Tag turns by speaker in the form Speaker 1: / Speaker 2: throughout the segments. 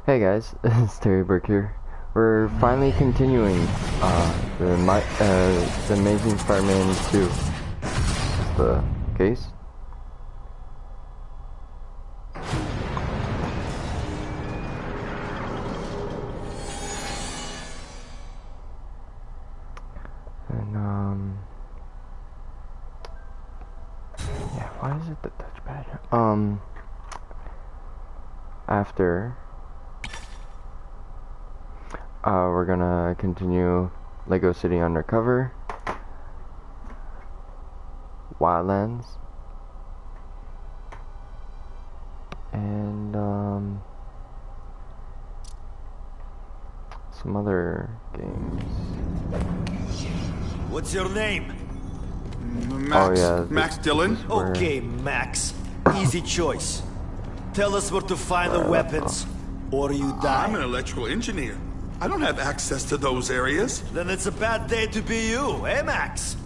Speaker 1: Hey guys, it's Terry Burke here. We're finally continuing the Amazing Spiderman 2. Is the case? And yeah, why is it the touchpad? After we're gonna continue Lego City Undercover, Wildlands, and some other games.
Speaker 2: What's your name?
Speaker 3: Max.
Speaker 1: Oh, yeah,
Speaker 3: Max Dillon.
Speaker 2: Okay, Max. Easy choice. Tell us where to find the weapons, or you die.
Speaker 3: I'm an electrical engineer. I don't have access to those areas.
Speaker 2: Then it's a bad day to be you, eh, Max?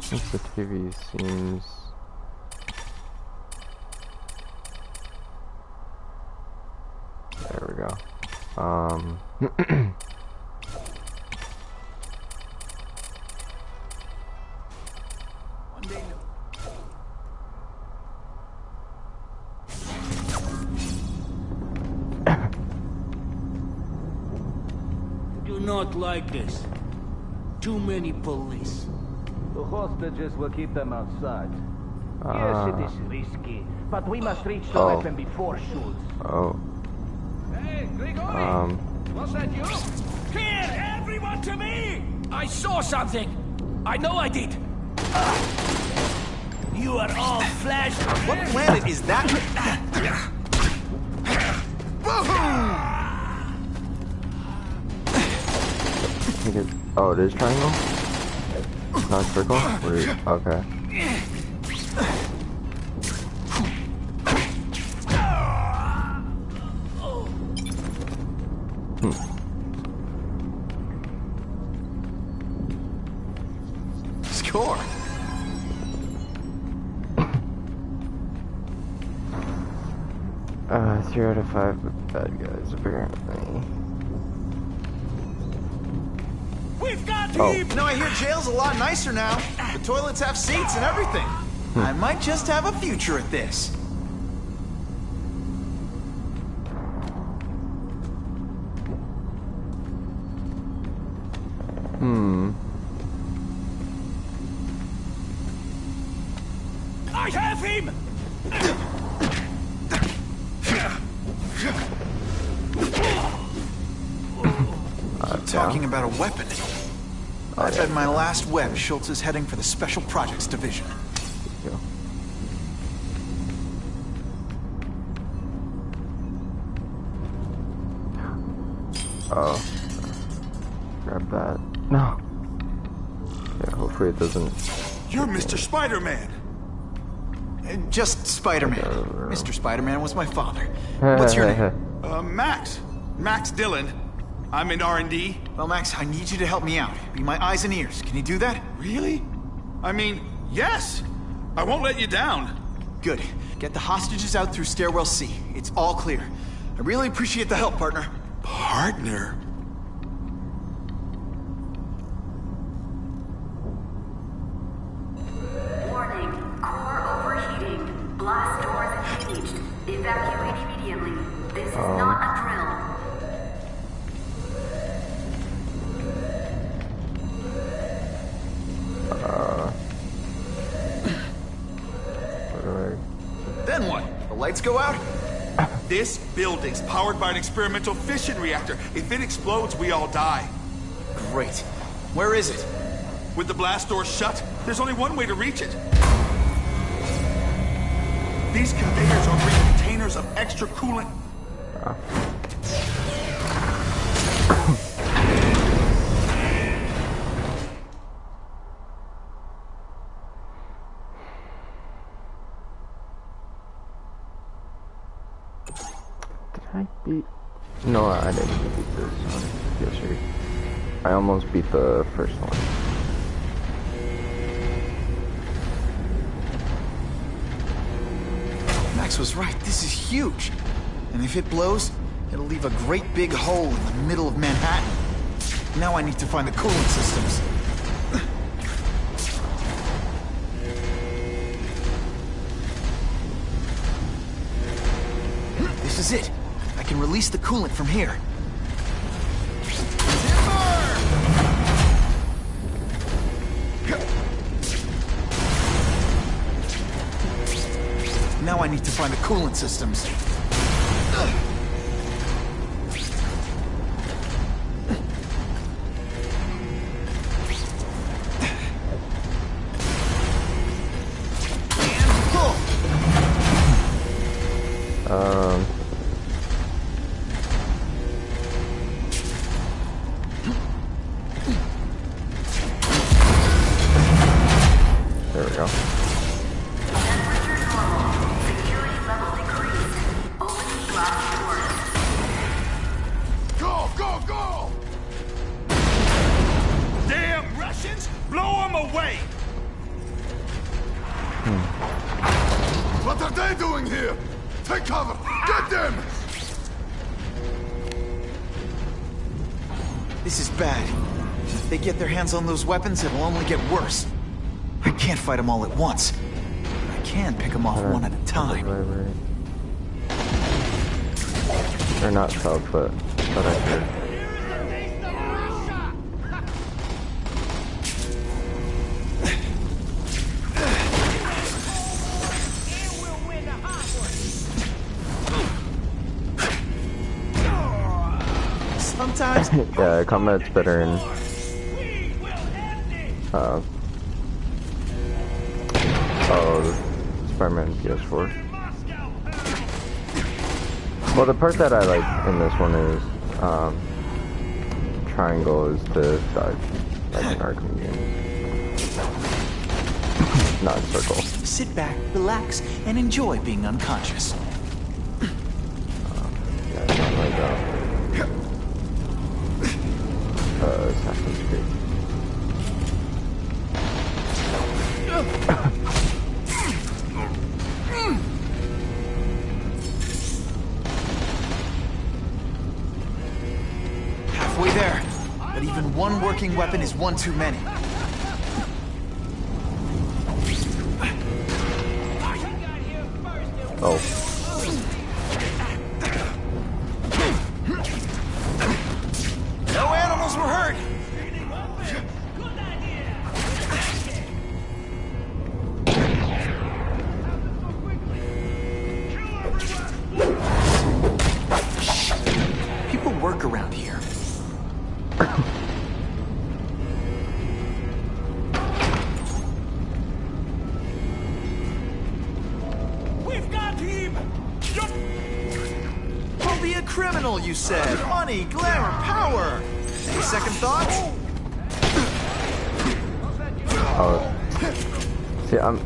Speaker 1: Since the TV seems there we go.
Speaker 4: Do not like this. Too many police.
Speaker 5: The hostages will keep them outside. Yes, it is risky, but we must reach the weapon before shoots.
Speaker 1: Oh.
Speaker 5: Hey, Grigori! Was that you?
Speaker 4: Here, everyone to me! I saw something. I know I did. You are all flesh.
Speaker 2: What planet is that?
Speaker 1: Oh, it is triangle? Not circle? Okay.
Speaker 2: Score.
Speaker 1: 3 out of 5 with bad guys, apparently.
Speaker 2: We've got
Speaker 1: heat!
Speaker 6: No, I hear jail's a lot nicer now. The toilets have seats and everything. I might just have a future at this.
Speaker 4: I have him!
Speaker 6: Talking about a weapon. I bet my last web, Schultz is heading for the Special Projects Division.
Speaker 1: Oh. Grab that. No. Yeah, hopefully it doesn't.
Speaker 3: You're Mr. Spider-Man.
Speaker 6: Just Spider-Man. Mr. Spider-Man was my father. What's your name?
Speaker 3: Max. Max Dillon. I'm in R&D.
Speaker 6: Well, Max, I need you to help me out. Be my eyes and ears. Can you do that?
Speaker 3: Really? I mean, yes. I won't let you down.
Speaker 6: Good. Get the hostages out through Stairwell C. It's all clear. I really appreciate the help, partner.
Speaker 3: Partner?
Speaker 7: Warning. Core overheating. Blast doors engaged. Evacuate immediately. This is not a drill.
Speaker 6: Then what? The lights go out?
Speaker 3: This building's powered by an experimental fission reactor. If it explodes, we all die.
Speaker 6: Great. Where is it?
Speaker 3: With the blast doors shut, there's only one way to reach it. These conveyors are bringing containers of extra coolant.
Speaker 1: I beat... No, I didn't beat this one. Yesterday. I almost beat the first one.
Speaker 6: Max was right. This is huge. And if it blows, it'll leave a great big hole in the middle of Manhattan. Now I need to find the coolant systems. This is it. I can release the coolant from here. Now I need to find the coolant systems.
Speaker 1: There we go.
Speaker 3: Go, go, go!
Speaker 4: Damn Russians! Blow them away!
Speaker 3: What are they doing here? Take cover! Get them!
Speaker 6: This is bad. If they get their hands on those weapons, it'll only get worse. I can't fight them all at once. I can pick them off one at a time.
Speaker 1: Right. They're not south, but I could.
Speaker 6: Sometimes...
Speaker 1: Yeah, combat's better in Spider-Man PS4. Well, the part that I like in this one is triangle is to dodge, like in Arkham games. Not circle.
Speaker 6: Sit back, relax, and enjoy being unconscious.
Speaker 1: Yeah, it's not like Assassin's Creed.
Speaker 6: Halfway there. But even one working weapon is one too many.
Speaker 1: Oh.
Speaker 6: No animals were hurt. People work around here.
Speaker 4: We've got him!
Speaker 6: Don't be a criminal, you said. Money, glamour, power. Any second thoughts?
Speaker 1: Oh. See, I'm...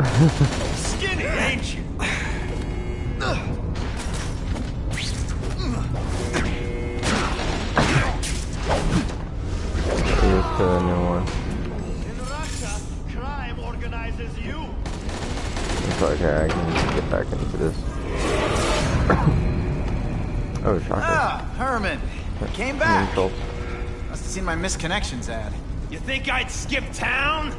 Speaker 4: Skinny, ain't you?
Speaker 1: Here's the new one.
Speaker 4: In Russia, crime organizes you.
Speaker 1: It's okay, I can get back into this. Oh, shocker.
Speaker 6: Ah, Herman. Came back.
Speaker 1: Neutral.
Speaker 6: Must have seen my misconnections ad.
Speaker 4: You think I'd skip town?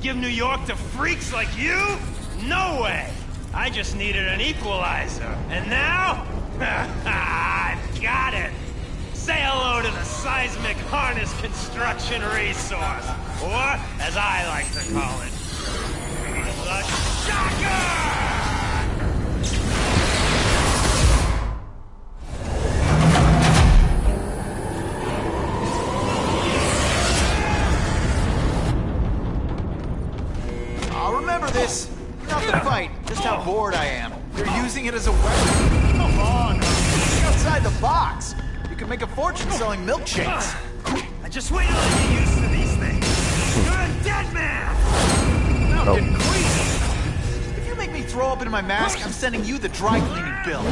Speaker 4: Give New York to freaks like you? No way! I just needed an equalizer. And now? I've got it! Say hello to the seismic harness construction resource. Or, as I like to call it, the shocker!
Speaker 6: I'll remember this. Not the fight, just how bored I am. You're using it as a weapon. Come on, think outside the box. You can make a fortune selling milkshakes.
Speaker 4: I just wait till I get used to these things. You're a dead man!
Speaker 6: Now I'm getting queasy. If you make me throw up in my mask, I'm sending you the dry cleaning bill.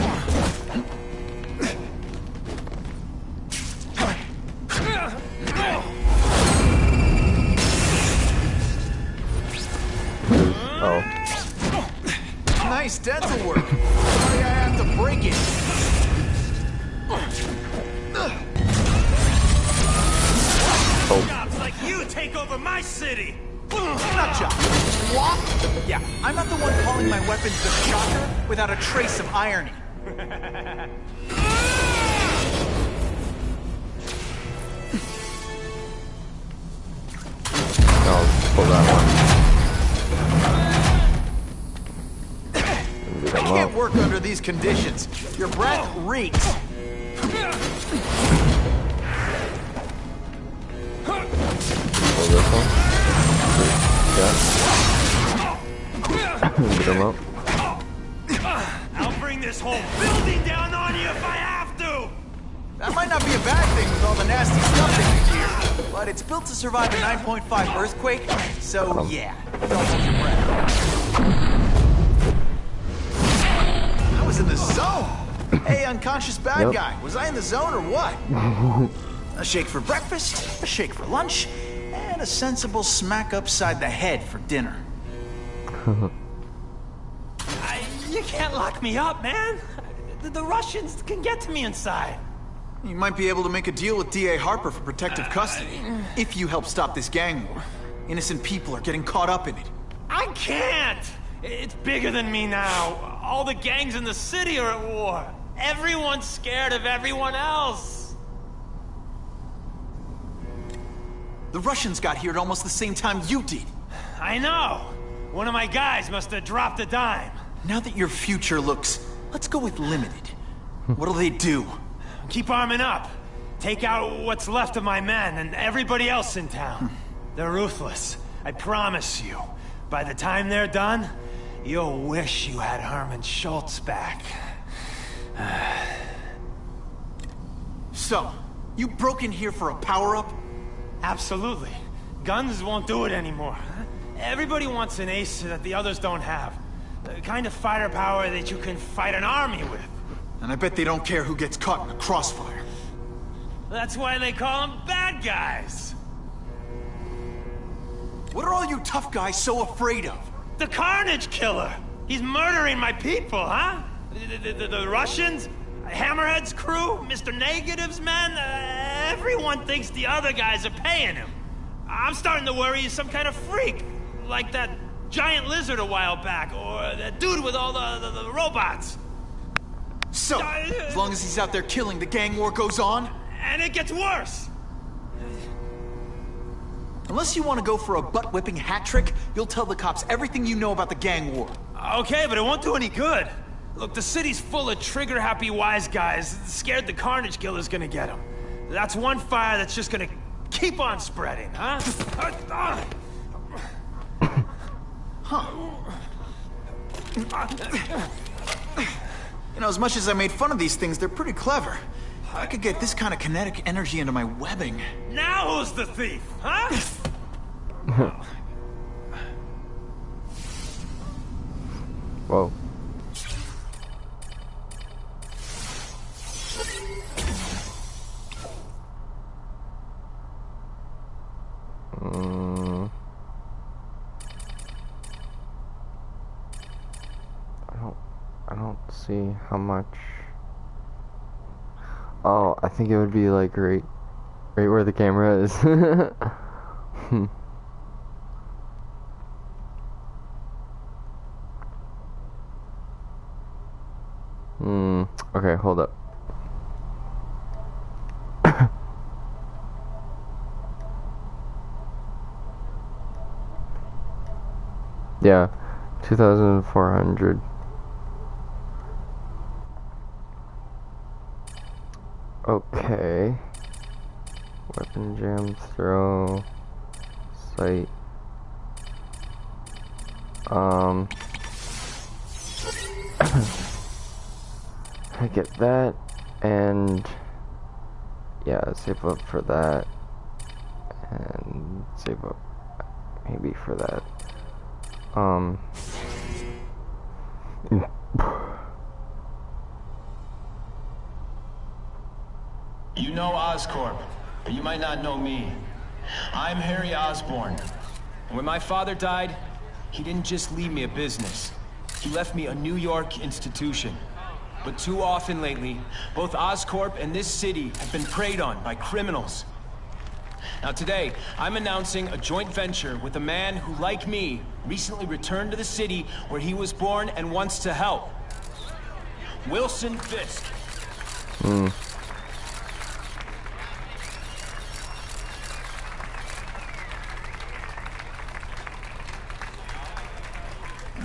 Speaker 6: Nice dental work. Sorry I have to break it.
Speaker 4: Cops like you take over my city.
Speaker 6: Nutjob. What? Yeah, I'm not the one calling my weapons the shocker without a trace of irony.
Speaker 1: I'll pull that one.
Speaker 6: I can't work under these conditions. Your breath reeks.
Speaker 1: Pull this one. Yeah. Get him up.
Speaker 4: I'll bring this whole building down on you if I have to.
Speaker 6: That might not be a bad thing with all the nasty stuff they can hear, but it's built to survive a 9.5 earthquake, so yeah, don't hold your breath. I was in the zone! Hey, unconscious bad guy, was I in the zone or what? A shake for breakfast, a shake for lunch, and a sensible smack upside the head for dinner.
Speaker 4: You can't lock me up, man. The Russians can get to me inside.
Speaker 6: You might be able to make a deal with D.A. Harper for protective custody, if you help stop this gang war. Innocent people are getting caught up in it.
Speaker 4: I can't! It's bigger than me now. All the gangs in the city are at war. Everyone's scared of everyone else.
Speaker 6: The Russians got here at almost the same time you did.
Speaker 4: I know. One of my guys must have dropped a dime.
Speaker 6: Now that your future looks, let's go with limited. What'll they do?
Speaker 4: Keep arming up. Take out what's left of my men and everybody else in town. They're ruthless. I promise you. By the time they're done, you'll wish you had Herman Schultz back.
Speaker 6: So, you broke in here for a power-up?
Speaker 4: Absolutely. Guns won't do it anymore. Everybody wants an ace that the others don't have. The kind of fighter power that you can fight an army with.
Speaker 6: And I bet they don't care who gets caught in a crossfire.
Speaker 4: That's why they call them bad guys.
Speaker 6: What are all you tough guys so afraid of?
Speaker 4: The Carnage Killer! He's murdering my people, huh? The Russians? Hammerhead's crew? Mr. Negative's men? Everyone thinks the other guys are paying him. I'm starting to worry he's some kind of freak. Like that giant lizard a while back, or that dude with all the robots.
Speaker 6: So, as long as he's out there killing, the gang war goes on?
Speaker 4: And it gets worse!
Speaker 6: Unless you want to go for a butt-whipping hat trick, you'll tell the cops everything you know about the gang war.
Speaker 4: Okay, but it won't do any good. Look, the city's full of trigger-happy wise guys, scared the Carnage Killer's gonna get them. That's one fire that's just gonna keep on spreading, huh?
Speaker 6: You know, as much as I made fun of these things, they're pretty clever. I could get this kind of kinetic energy into my webbing.
Speaker 4: Now who's the thief, huh?
Speaker 1: Whoa. I don't see how much. Oh, I think it would be like right where the camera is. Okay, hold up. Yeah, 2,400. Okay. Weapon jam, throw, sight. I get that, and yeah, save up for that, and save up maybe for that.
Speaker 8: You know Oscorp, but you might not know me. I'm Harry Osborn. And when my father died, he didn't just leave me a business. He left me a New York institution. But too often lately, both Oscorp and this city have been preyed on by criminals. Now today, I'm announcing a joint venture with a man who, like me, recently returned to the city where he was born and wants to help. Wilson Fisk.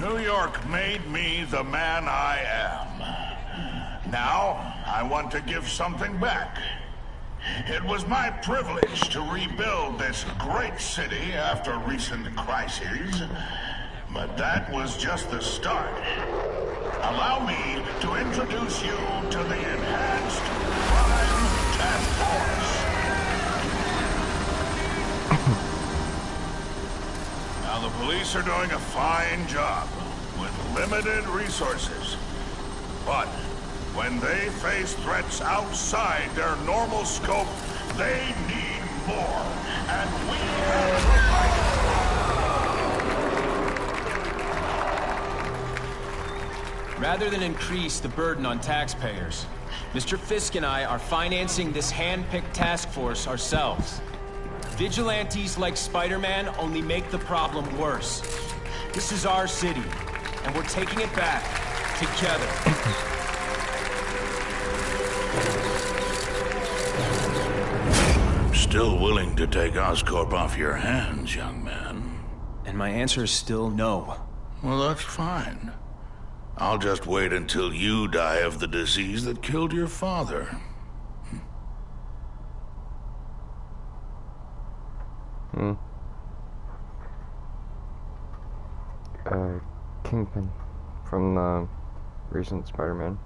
Speaker 3: New York made me the man I am. Now, I want to give something back. It was my privilege to rebuild this great city after recent crises, but that was just the start. Allow me to introduce you to the Enhanced Crime Task Force. Now, the police are doing a fine job with limited resources, but when they face threats outside their normal scope, they need more, and we have provided.
Speaker 8: Rather than increase the burden on taxpayers, Mr. Fisk and I are financing this hand-picked task force ourselves. Vigilantes like Spider-Man only make the problem worse. This is our city, and we're taking it back together.
Speaker 3: Still willing to take Oscorp off your hands, young man?
Speaker 8: And my answer is still no.
Speaker 3: Well, that's fine. I'll just wait until you die of the disease that killed your father.
Speaker 1: Kingpin from the recent Spider-Man.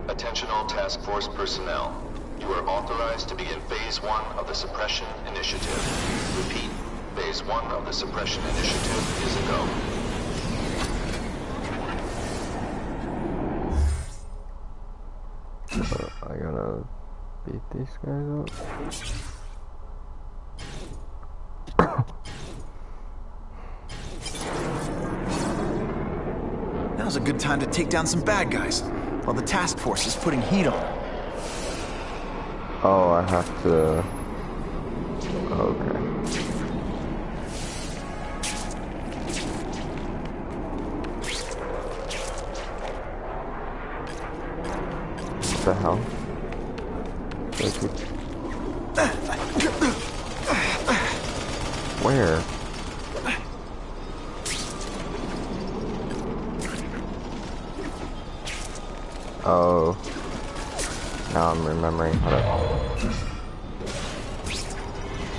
Speaker 9: Attention all task force personnel. You are authorized to begin Phase 1 of the Suppression Initiative. Repeat, Phase 1 of the Suppression Initiative is a go.
Speaker 1: I gotta beat these guys up.
Speaker 6: Now's a good time to take down some bad guys, while the task force is putting heat on.
Speaker 1: Oh, I have to... Okay. What the hell? Where? Oh. Now I'm remembering how to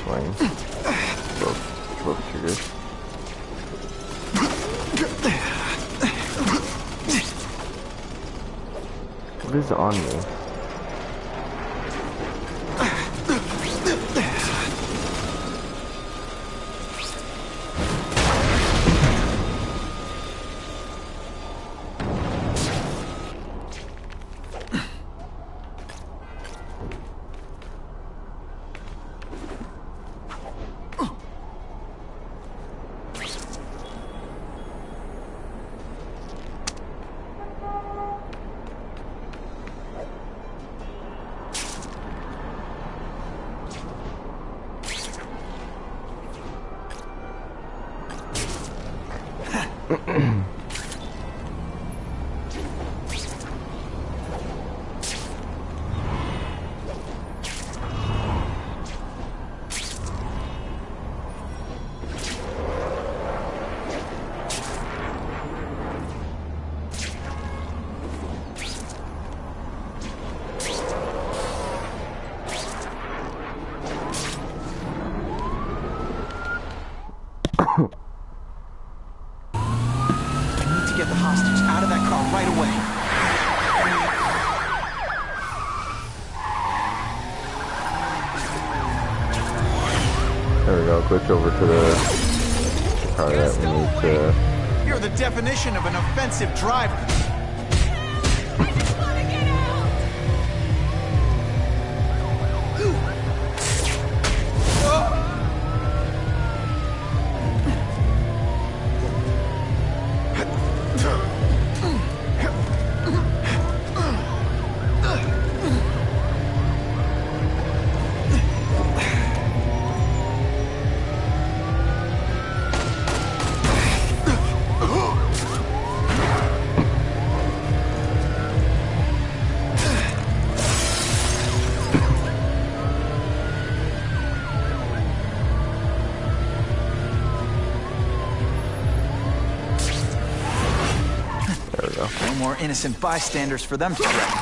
Speaker 1: swing. Both shooters. What is on me?
Speaker 6: Get the hostage out of that car right away.
Speaker 1: There we go. Glitch over to the car that we need to.
Speaker 6: You're the definition of an offensive driver. No more innocent bystanders for them to threaten.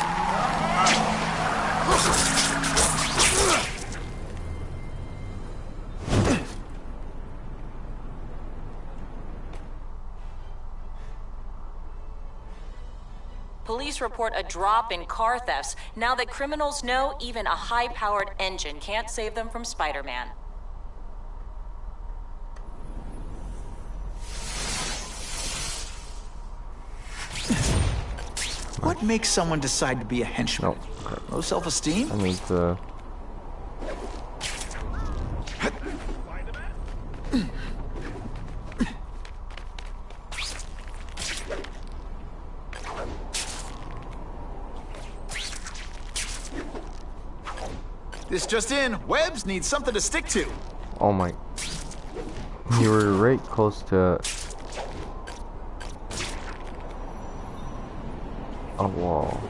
Speaker 10: Police report a drop in car thefts now that criminals know even a high-powered engine can't save them from Spider-Man.
Speaker 6: What makes someone decide to be a henchman? Low self-esteem?
Speaker 1: I need to.
Speaker 6: This just in, Webbs needs something to stick to.
Speaker 1: Oh my. You were right close to a wall.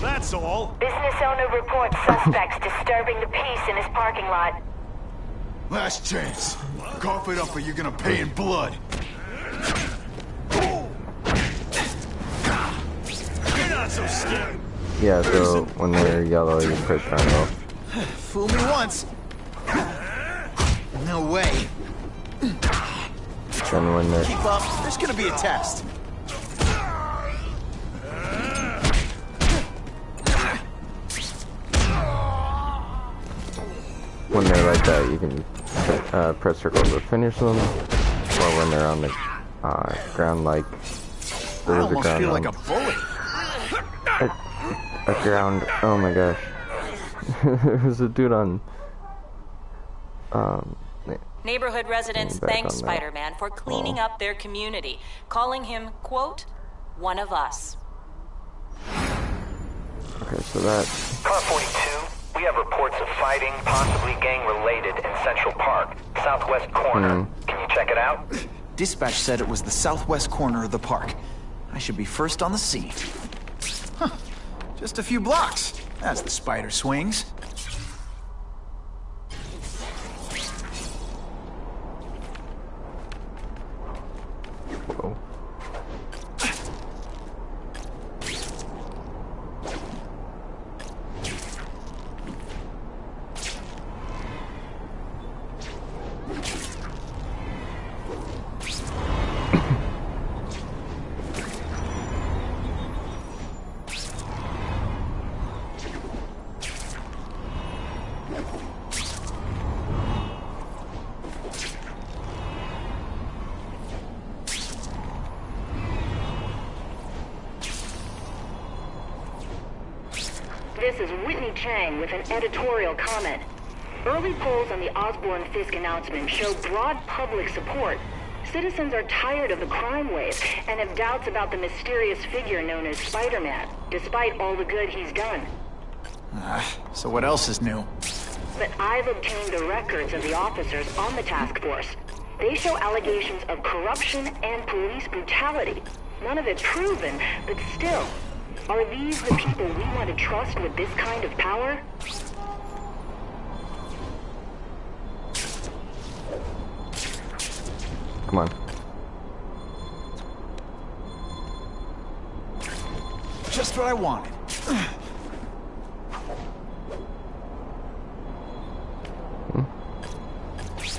Speaker 2: That's all.
Speaker 11: Business owner reports suspects disturbing the peace in his parking lot.
Speaker 3: Last chance. Cough it up or you're gonna pay in blood.
Speaker 2: You're not so scared.
Speaker 1: Yeah, so when they're yellow, you press triangle.
Speaker 6: Fool me once. No way.
Speaker 1: Then when they're
Speaker 6: Keep up. There's gonna be a test.
Speaker 1: when they're like that, you can press circle to finish them, or when they're on the ground, like
Speaker 6: I almost feel like a bully.
Speaker 1: A ground. Oh my gosh, there's a dude on.
Speaker 10: Neighborhood residents thank Spider-Man for cleaning up their community, calling him, quote, one of us.
Speaker 1: Okay, so that...
Speaker 12: Car 42, we have reports of fighting, possibly gang-related, in Central Park, southwest corner. Can you check it out?
Speaker 6: Dispatch said it was the southwest corner of the park. I should be first on the scene. Huh. Just a few blocks, as the spider swings.
Speaker 1: Whoa.
Speaker 11: This is Whitney Chang with an editorial comment. Early polls on the Osborne-Fisk announcement show broad public support. Citizens are tired of the crime wave and have doubts about the mysterious figure known as Spider-Man, despite all the good he's done.
Speaker 6: So what else is new?
Speaker 11: But I've obtained the records of the officers on the task force. They show allegations of corruption and police brutality. None of it proven, but still. Are these the people we want to trust with this kind of power?
Speaker 1: Come on.
Speaker 6: Just what I wanted.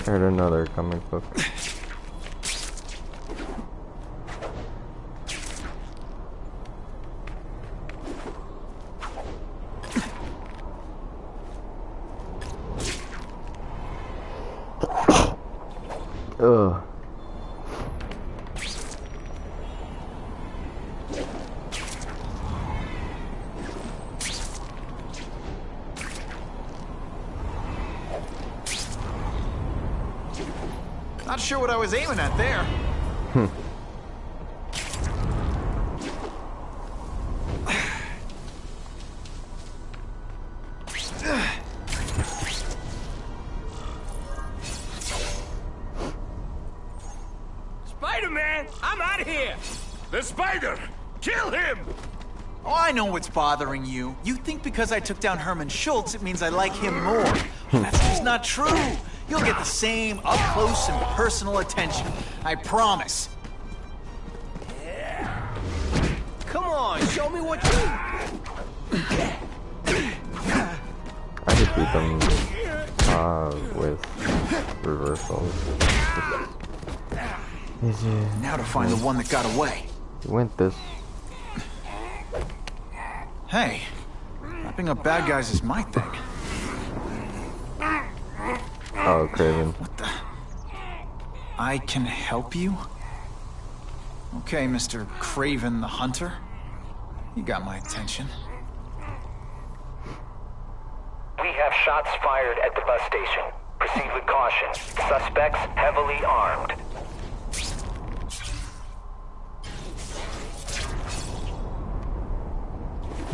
Speaker 1: Heard another comic book. Ugh.
Speaker 6: Not sure what I was aiming at there.
Speaker 4: Spider-Man, I'm out of here!
Speaker 3: The spider! Kill him!
Speaker 6: Oh, I know what's bothering you. You think because I took down Herman Schultz, it means I like him more. That's just not true. You'll get the same up-close and personal attention. I promise.
Speaker 4: Come on, show me what you...
Speaker 1: I could beat them with reversals.
Speaker 6: Now to find the one that got away.
Speaker 1: You went this.
Speaker 6: Hey, wrapping up bad guys is my thing.
Speaker 1: Oh, Craven.
Speaker 6: What the? I can help you? Okay, Mr. Craven the Hunter. You got my attention.
Speaker 12: We have shots fired at the bus station. Proceed with caution. Suspects heavily armed.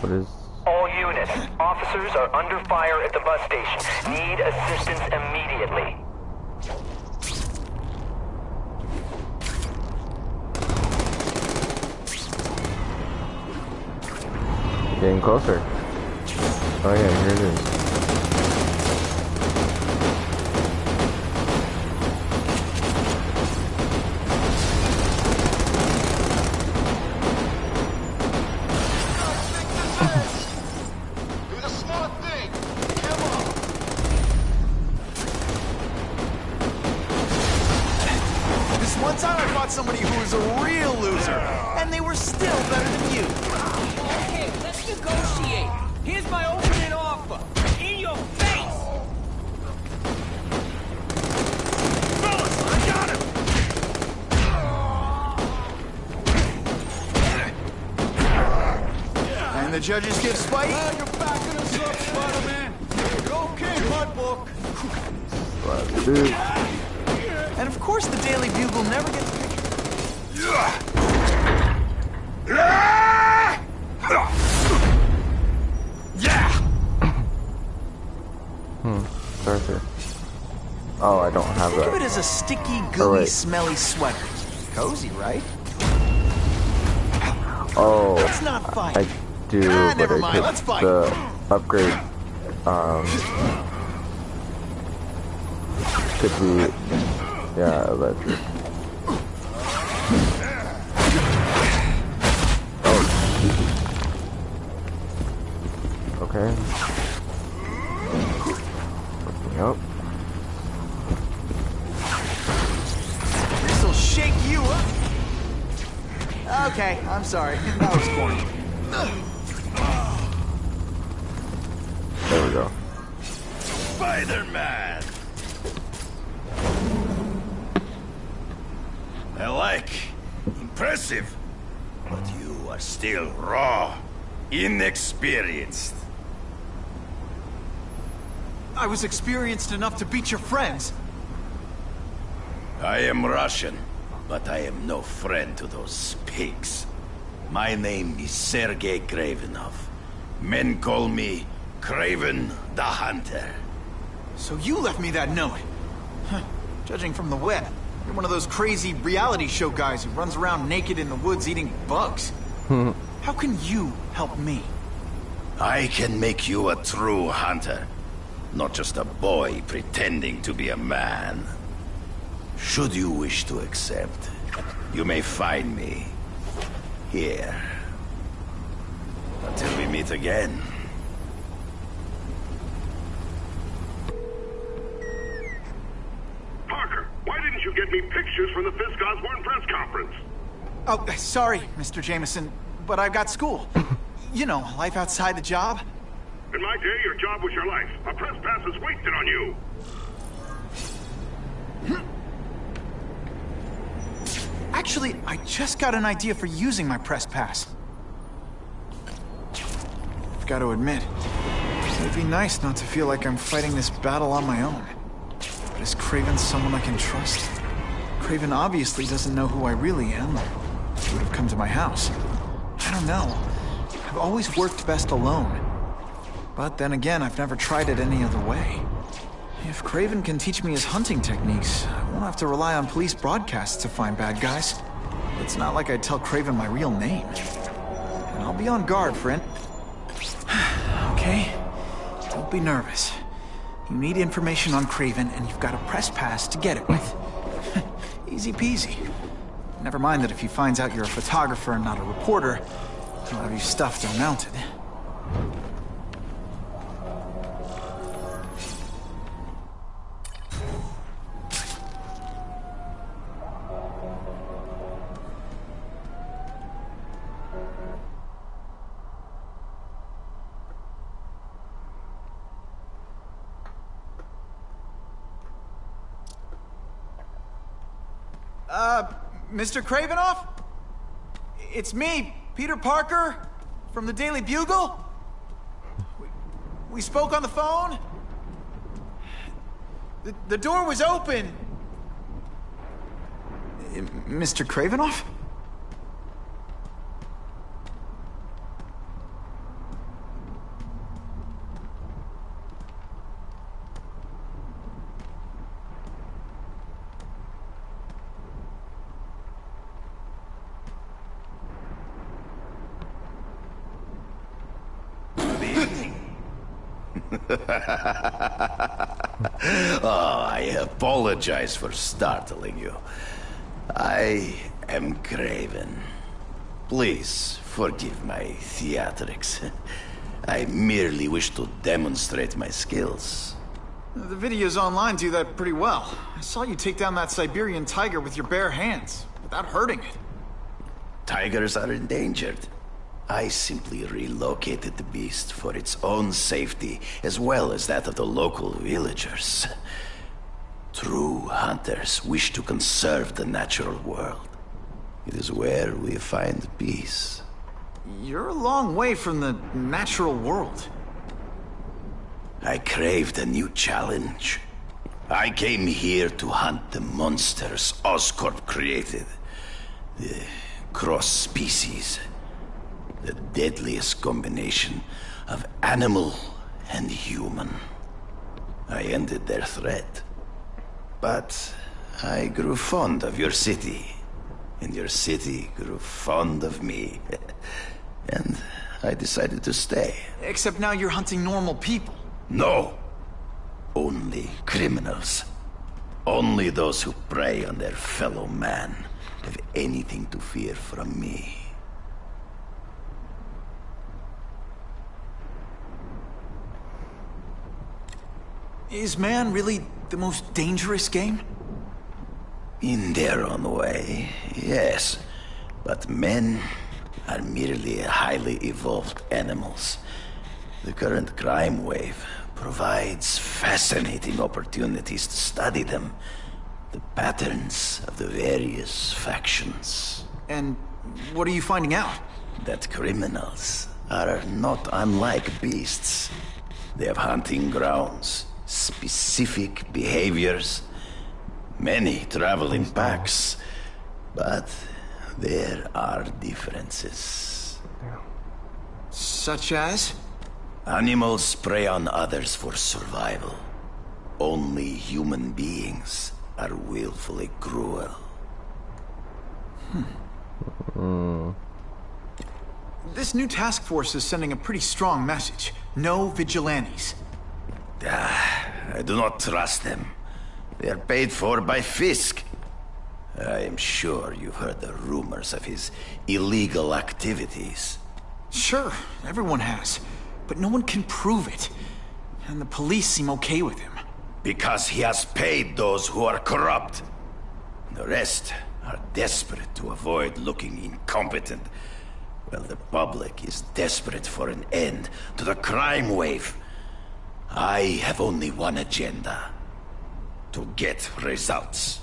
Speaker 1: What is...
Speaker 12: All units, officers are under fire at the bus station. Need assistance immediately.
Speaker 1: Getting closer. Oh yeah, here it is.
Speaker 6: One time I fought somebody who was a real loser, and they were still better than you.
Speaker 4: Okay, let's negotiate. Here's my opening offer. In your face! Fellas, I got him!
Speaker 6: And the judges give Spike?
Speaker 5: You're backing us up, Spider-Man. Okay, Mudbook.
Speaker 1: Dude.
Speaker 6: And of course the Daily Bugle never gets pictured.
Speaker 1: Starter. Oh, I don't have
Speaker 6: Think
Speaker 1: that.
Speaker 6: of it as a sticky, gooey, smelly sweater. Cozy, right?
Speaker 1: Oh,
Speaker 6: Let's not fight.
Speaker 1: I do, but
Speaker 6: never
Speaker 1: I
Speaker 6: mind.
Speaker 1: could
Speaker 6: Let's fight.
Speaker 1: the upgrade. Could be, yeah, electric. Oh, okay. Yep.
Speaker 6: This'll shake you up. Okay, I'm sorry. That was corny.
Speaker 1: There we go.
Speaker 2: Spider-Man! I like. Impressive. But you are still raw. Inexperienced.
Speaker 6: I was experienced enough to beat your friends.
Speaker 2: I am Russian, but I am no friend to those pigs. My name is Sergei Kravenov. Men call me Kraven the Hunter.
Speaker 6: So you left me that note. Huh. Judging from the web, you're one of those crazy reality show guys who runs around naked in the woods eating bugs. How can you help me?
Speaker 2: I can make you a true hunter, not just a boy pretending to be a man. Should you wish to accept, you may find me here. Until we meet again.
Speaker 3: Parker, why didn't you get me pictures from the Fisk Osborne press conference?
Speaker 6: Oh, sorry, Mr. Jameson, but I've got school. You know, life outside the job.
Speaker 3: In my day, your job was your life. A press pass is wasted on you.
Speaker 6: Actually, I just got an idea for using my press pass. I've got to admit, it'd be nice not to feel like I'm fighting this battle on my own. But is Kraven someone I can trust? Kraven obviously doesn't know who I really am, or he would have come to my house. I don't know. I've always worked best alone. But then again, I've never tried it any other way. If Kraven can teach me his hunting techniques, I won't have to rely on police broadcasts to find bad guys. It's not like I'd tell Kraven my real name. And I'll be on guard for it. Okay? Don't be nervous. You need information on Kraven, and you've got a press pass to get it with. Easy peasy. Never mind that if he finds out you're a photographer and not a reporter, he'll have you stuffed and mounted. Mr. Kravenov? It's me, Peter Parker, from the Daily Bugle. We spoke on the phone. The door was open. Mr. Kravenov?
Speaker 2: Oh, I apologize for startling you. I am Kraven. Please forgive my theatrics. I merely wish to demonstrate my skills.
Speaker 6: The videos online do that pretty well. I saw you take down that Siberian tiger with your bare hands, without hurting it.
Speaker 2: Tigers are endangered. I simply relocated the beast for its own safety, as well as that of the local villagers. True hunters wish to conserve the natural world. It is where we find peace.
Speaker 6: You're a long way from the natural world.
Speaker 2: I craved a new challenge. I came here to hunt the monsters Oscorp created. The cross-species. The deadliest combination of animal and human. I ended their threat. But I grew fond of your city. And your city grew fond of me. And I decided to stay.
Speaker 6: Except now you're hunting normal people.
Speaker 2: No. Only criminals. Only those who prey on their fellow man have anything to fear from me.
Speaker 6: Is man really the most dangerous game?
Speaker 2: In their own way, yes. But men are merely highly evolved animals. The current crime wave provides fascinating opportunities to study them. The patterns of the various factions.
Speaker 6: And what are you finding out?
Speaker 2: That criminals are not unlike beasts. They have hunting grounds, specific behaviors. Many travel in packs, but there are differences.
Speaker 6: Such as?
Speaker 2: Animals prey on others for survival. Only human beings are willfully cruel.
Speaker 6: This new task force is sending a pretty strong message. No vigilantes.
Speaker 2: I do not trust them. They are paid for by Fisk. I am sure you've heard the rumors of his illegal activities.
Speaker 6: Sure, everyone has. But no one can prove it. And the police seem okay with him.
Speaker 2: Because he has paid those who are corrupt. The rest are desperate to avoid looking incompetent. Well, the public is desperate for an end to the crime wave. I have only one agenda. To get results.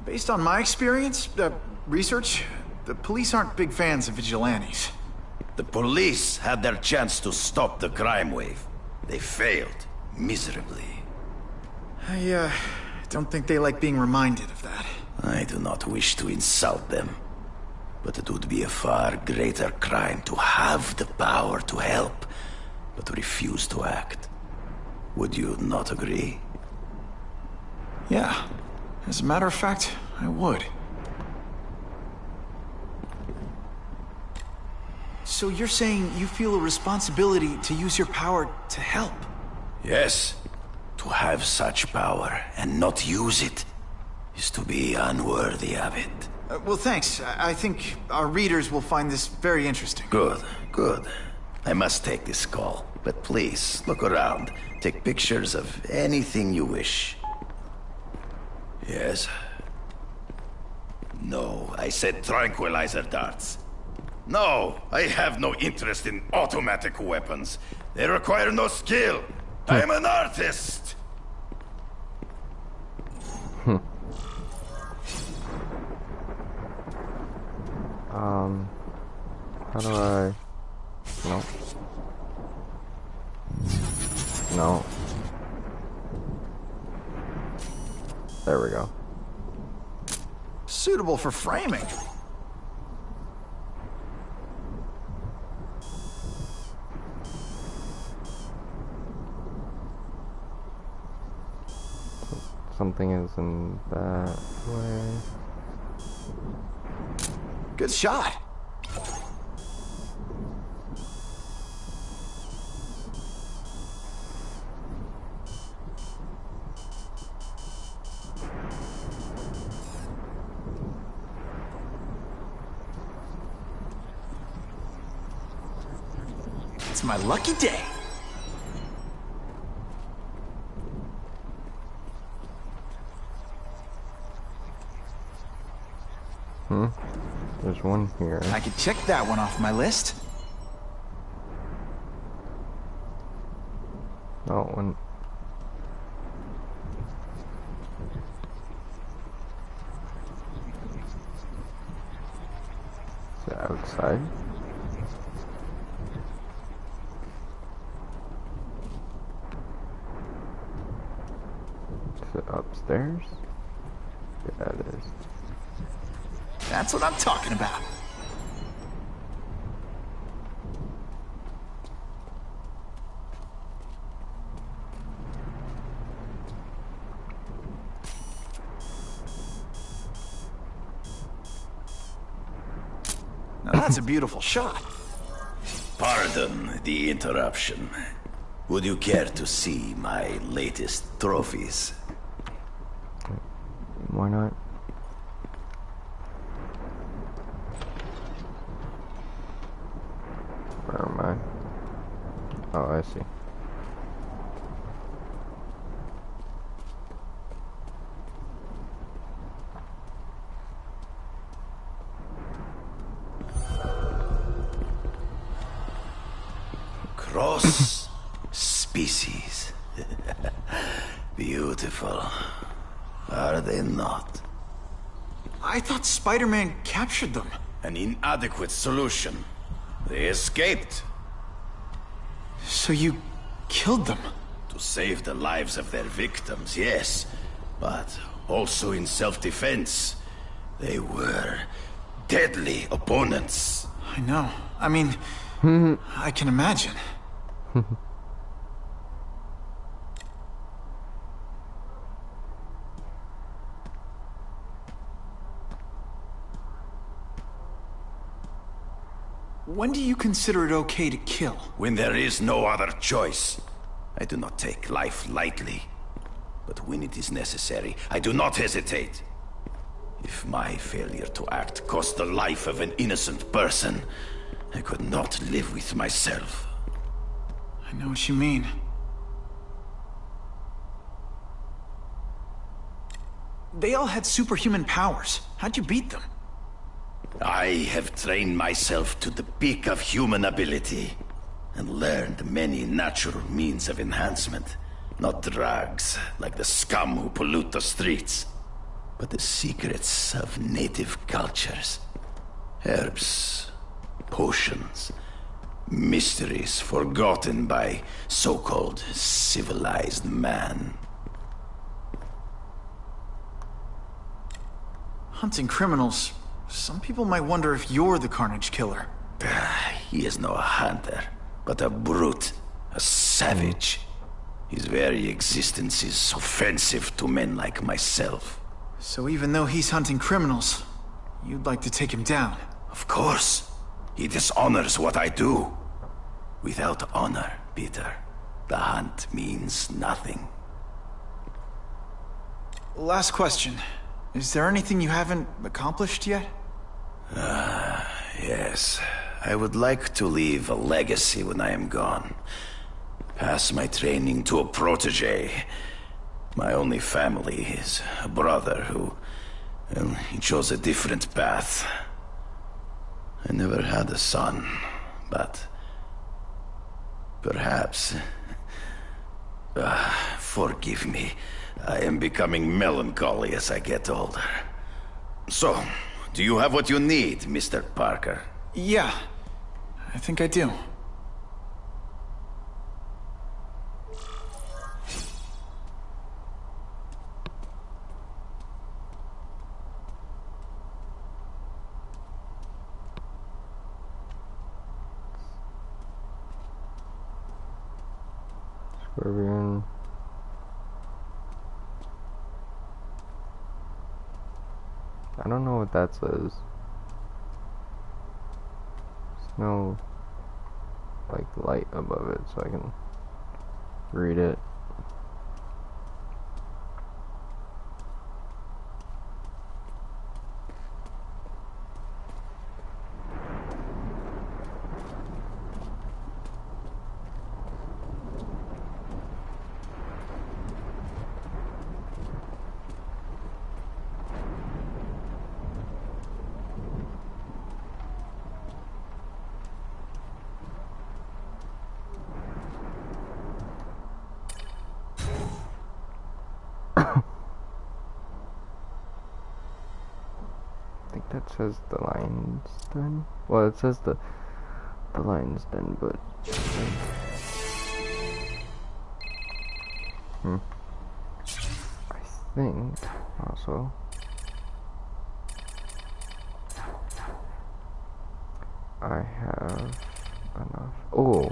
Speaker 6: Based on my experience, research, the police aren't big fans of vigilantes.
Speaker 2: The police had their chance to stop the crime wave. They failed miserably.
Speaker 6: I don't think they like being reminded of that.
Speaker 2: I do not wish to insult them, but it would be a far greater crime to have the power to help, but to refuse to act. Would you not agree?
Speaker 6: Yeah. As a matter of fact, I would. So you're saying you feel a responsibility to use your power to help?
Speaker 2: Yes. To have such power and not use it is to be unworthy of it.
Speaker 6: Well, thanks. I think our readers will find this very interesting.
Speaker 2: Good, good. I must take this call, but please, look around. Take pictures of anything you wish. Yes? No, I said tranquilizer darts. No, I have no interest in automatic weapons. They require no skill. I am an artist!
Speaker 1: How do I... No. No. There we go.
Speaker 6: Suitable for framing.
Speaker 1: Something is in that way.
Speaker 6: Good shot. It's my lucky day.
Speaker 1: There's one here.
Speaker 6: I could check that one off my list.
Speaker 1: Oh, one. Is it outside? Is it upstairs? Yeah, it is.
Speaker 6: That's what I'm talking about. Now that's a beautiful shot.
Speaker 2: Pardon the interruption. Would you care to see my latest trophies?
Speaker 1: Why not? Where am I? Oh, I see.
Speaker 2: Cross species. Beautiful. Are they not?
Speaker 6: I thought Spider-Man captured them.
Speaker 2: An inadequate solution. They escaped.
Speaker 6: So So you killed them?
Speaker 2: To save the lives of their victims, yes. But also in self-defense. They were deadly opponents.
Speaker 6: I know. I mean, I can imagine. When do you consider it okay to kill?
Speaker 2: When there is no other choice. I do not take life lightly. But when it is necessary, I do not hesitate. If my failure to act cost the life of an innocent person, I could not live with myself.
Speaker 6: I know what you mean. They all had superhuman powers. How'd you beat them?
Speaker 2: I have trained myself to the peak of human ability, and learned many natural means of enhancement. Not drugs, like the scum who pollute the streets, but the secrets of native cultures. Herbs, potions, mysteries forgotten by so-called civilized man.
Speaker 6: Hunting criminals. Some people might wonder if you're the Carnage Killer.
Speaker 2: He is no hunter, but a brute, a savage. His very existence is offensive to men like myself.
Speaker 6: So even though he's hunting criminals, you'd like to take him down?
Speaker 2: Of course. He dishonors what I do. Without honor, Peter, the hunt means nothing.
Speaker 6: Last question. Is there anything you haven't accomplished yet?
Speaker 2: Yes. I would like to leave a legacy when I am gone. Pass my training to a protege. My only family is a brother who... well, he chose a different path. I never had a son, but... perhaps... forgive me. I am becoming melancholy as I get older. So, do you have what you need, Mr. Parker?
Speaker 6: Yeah, I think I do.
Speaker 1: Scorpion. I don't know what that says. There's no like light above it so I can read it. That says the lion's den. Well, it says the lion's den, but I think also I have enough. Oh.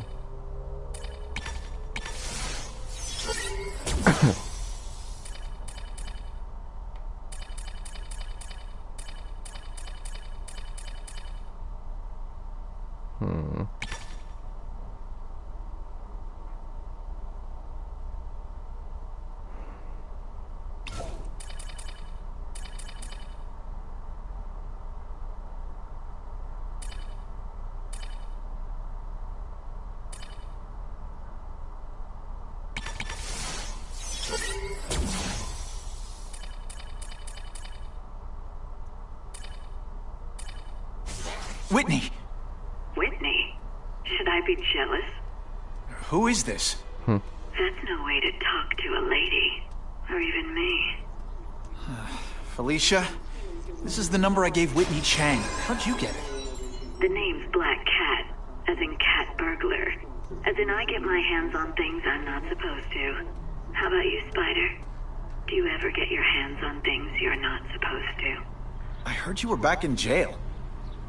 Speaker 6: Whitney!
Speaker 11: Whitney? Should I be jealous?
Speaker 6: Who is this?
Speaker 11: That's no way to talk to a lady. Or even me.
Speaker 6: Felicia? This is the number I gave Whitney Chang. How'd you get it?
Speaker 11: The name's Black Cat, as in cat burglar.
Speaker 7: As in I get my hands on things I'm not supposed to. How about you, Spider? Do you ever get your hands on things you're not supposed to?
Speaker 6: I heard you were back in jail.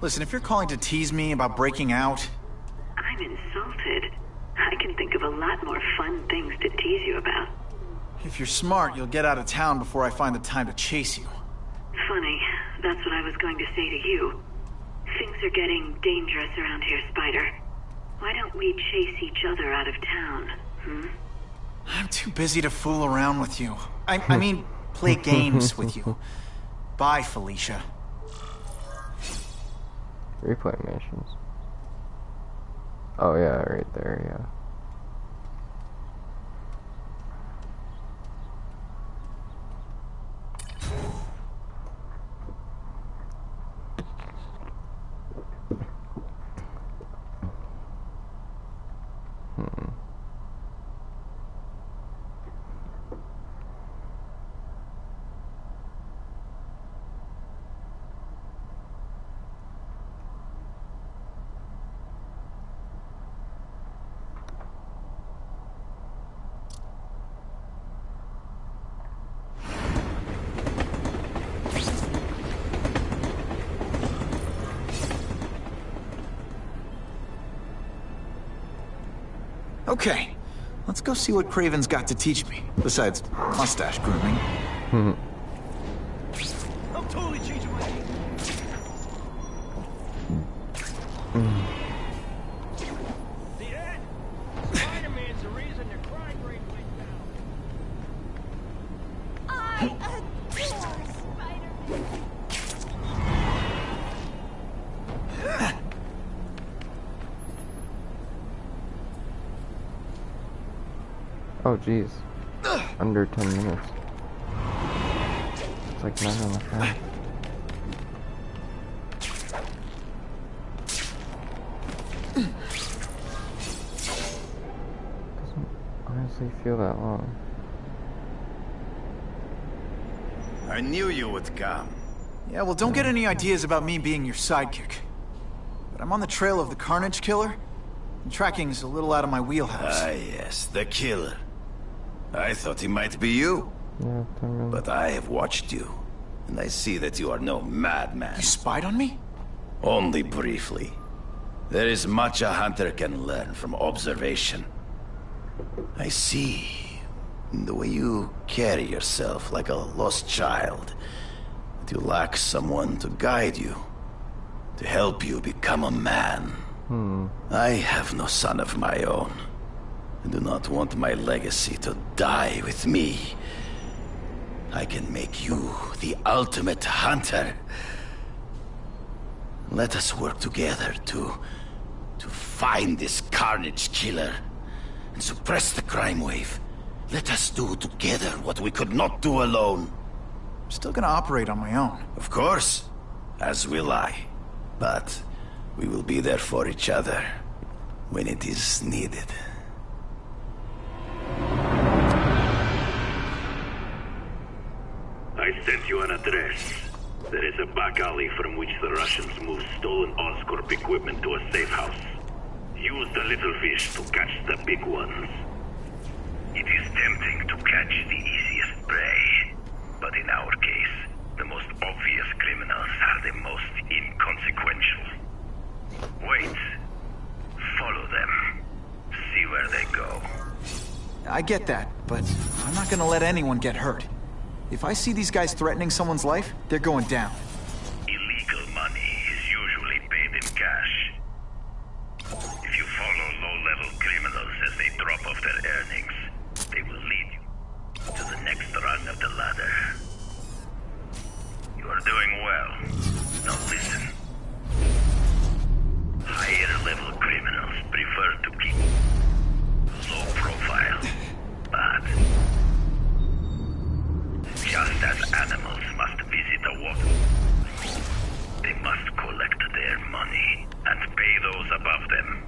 Speaker 6: Listen, if you're calling to tease me about breaking out...
Speaker 7: I'm insulted. I can think of a lot more fun things to tease you about.
Speaker 6: If you're smart, you'll get out of town before I find the time to chase you.
Speaker 7: Funny, that's what I was going to say to you. Things are getting dangerous around here, Spider. Why don't we chase each other out of town,
Speaker 6: I'm too busy to fool around with you. I mean, play games with you. Bye, Felicia.
Speaker 1: Replay missions. Oh yeah, right there, yeah.
Speaker 6: Okay, let's go see what Craven's got to teach me, besides mustache grooming.
Speaker 4: I'm totally changing my name. The end. Spider-Man's the reason the crime rate went down.
Speaker 13: I adore Spider-Man.
Speaker 1: Oh jeez. Under 10 minutes. It's like 9 on the phone. Doesn't honestly feel that long.
Speaker 2: I knew you would come.
Speaker 6: Yeah, well, don't get any ideas about me being your sidekick. But I'm on the trail of the Carnage Killer, and tracking's a little out of my wheelhouse.
Speaker 2: Ah, yes, the killer. I thought he might be you.
Speaker 1: Yeah, 10 minutes.
Speaker 2: But I have watched you, and I see that you are no madman.
Speaker 6: You spied on me?
Speaker 2: Only briefly. There is much a hunter can learn from observation. I see in the way you carry yourself like a lost child, that you lack someone to guide you, to help you become a man. I have no son of my own. I do not want my legacy to die with me. I can make you the ultimate hunter. Let us work together to find this Carnage Killer and suppress the crime wave. Let us do together what we could not do alone.
Speaker 6: I'm still gonna operate on my own.
Speaker 2: Of course, as will I. But we will be there for each other when it is needed.
Speaker 14: I sent you an address. There is a back alley from which the Russians move stolen Oscorp equipment to a safe house. Use the little fish to catch the big ones. It is tempting to catch the easiest prey, but in our case, the most obvious criminals are the most inconsequential. Wait. Follow them. See where they go.
Speaker 6: I get that, but I'm not gonna let anyone get hurt. If I see these guys threatening someone's life, they're going down.
Speaker 14: Illegal money is usually paid in cash. If you follow low-level criminals as they drop off their earnings, they will lead you to the next rung of the ladder. You are doing well. Now listen. Higher-level criminals prefer to keep low profile, but just as animals must visit a water, they must collect their money and pay those above them.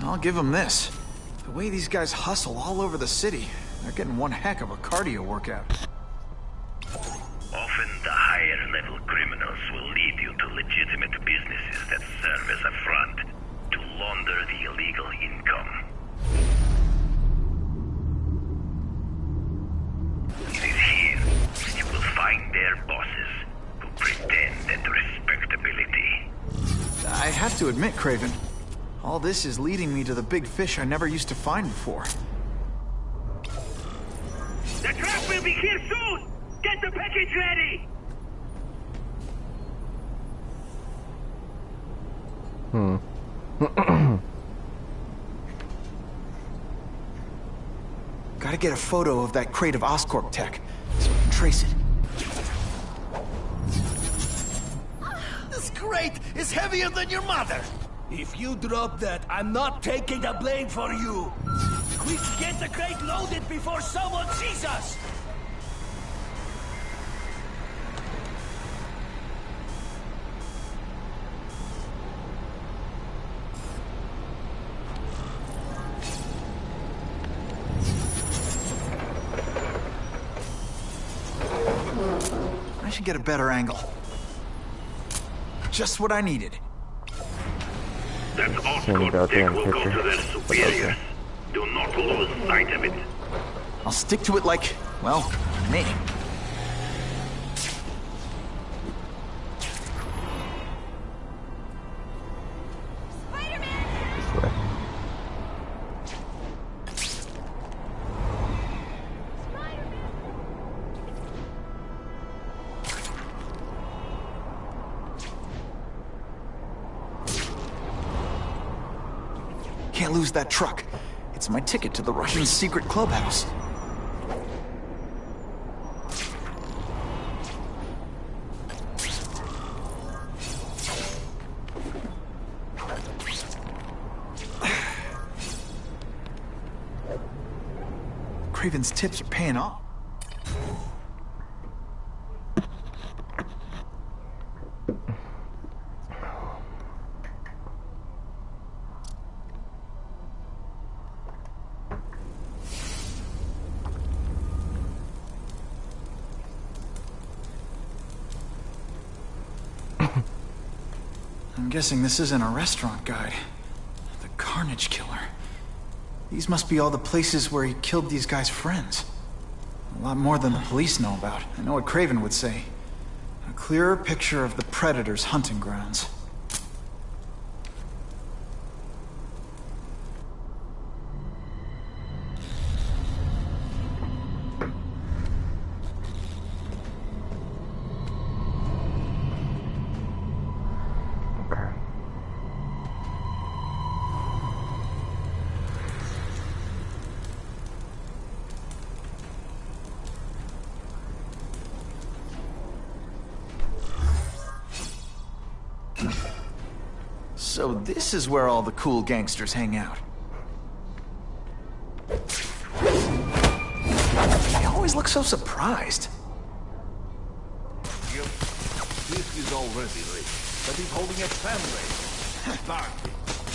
Speaker 6: I'll give them this. The way these guys hustle all over the city, they're getting one heck of a cardio workout.
Speaker 14: Often the higher-level criminals will lead you to legitimate businesses that serve as a front to launder the illegal income. It is here you will find their bosses who pretend at respectability.
Speaker 6: I have to admit, Craven, all this is leading me to the big fish I never used to find before.
Speaker 14: The truck will be here soon! Get the package ready!
Speaker 6: Gotta get a photo of that crate of Oscorp tech, so I can trace it.
Speaker 15: This crate is heavier than your mother! If you drop that, I'm not taking the blame for you! Quick, get the crate loaded before someone sees us!
Speaker 6: I should get a better angle. Just what I needed.
Speaker 14: That Oscorp tech will go to their superiors. Do not lose sight of it.
Speaker 6: I'll stick to it like, well, me. Can't lose that truck. It's my ticket to the Russian secret clubhouse. Craven's tips are paying off. I'm guessing this isn't a restaurant guide. The Carnage Killer. These must be all the places where he killed these guys' friends. A lot more than the police know about. I know what Craven would say. A clearer picture of the Predator's hunting grounds. So this is where all the cool gangsters hang out. They always look so surprised.
Speaker 3: This is already late, but he's holding a family party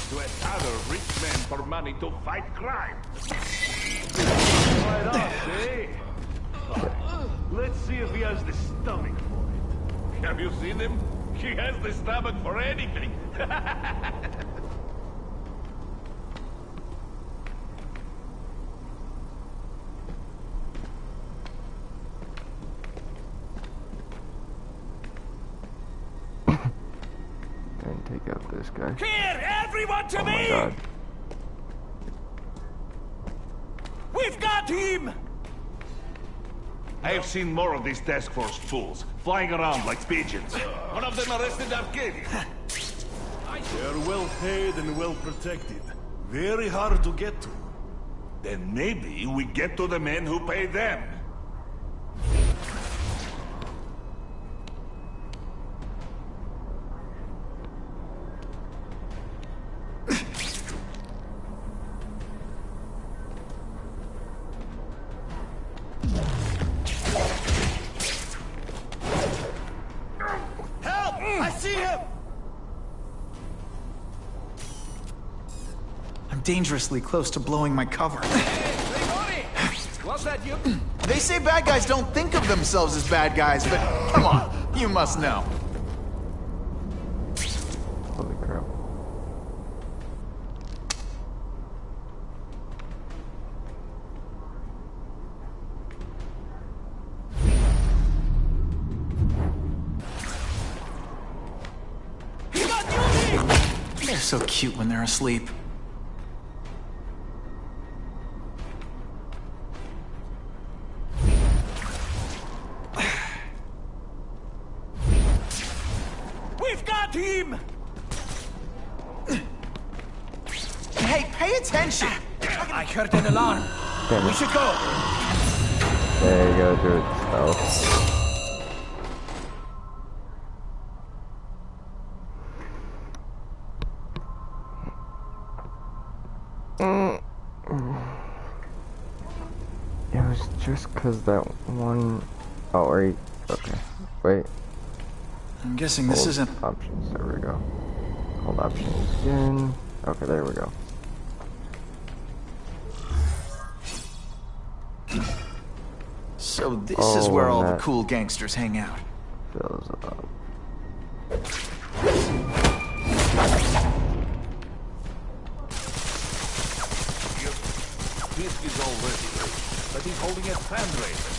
Speaker 3: to another rich man for money to fight crime. Right up, eh? Let's see if he has the stomach for it. Have you seen him? He has the stomach for anything.
Speaker 1: And take out this guy.
Speaker 15: Here, everyone to
Speaker 1: Oh
Speaker 15: me!
Speaker 1: my god.
Speaker 15: We've got him!
Speaker 3: I have seen more of these task force fools, flying around like pigeons. One of them arrested Arcadia. They're well paid and well protected. Very hard to get to. Then maybe we get to the men who pay them.
Speaker 15: Help! I see him!
Speaker 6: I'm dangerously close to blowing my cover.
Speaker 15: Was that you?
Speaker 6: They say bad guys don't think of themselves as bad guys, but come on, you must know.
Speaker 1: Holy crap.
Speaker 6: so cute when they're asleep.
Speaker 15: We've got him!
Speaker 6: Hey, pay attention!
Speaker 15: I heard an alarm. We should go.
Speaker 1: There you go, do it stealth. It was just cause that one. Oh, wait. Okay. Wait.
Speaker 6: I'm guessing this isn't
Speaker 1: options. There we go. Hold options again. Okay, there we go.
Speaker 6: So this is where all the cool gangsters hang out.
Speaker 1: Fills up.
Speaker 3: This is all ready, but he's holding a fundraiser.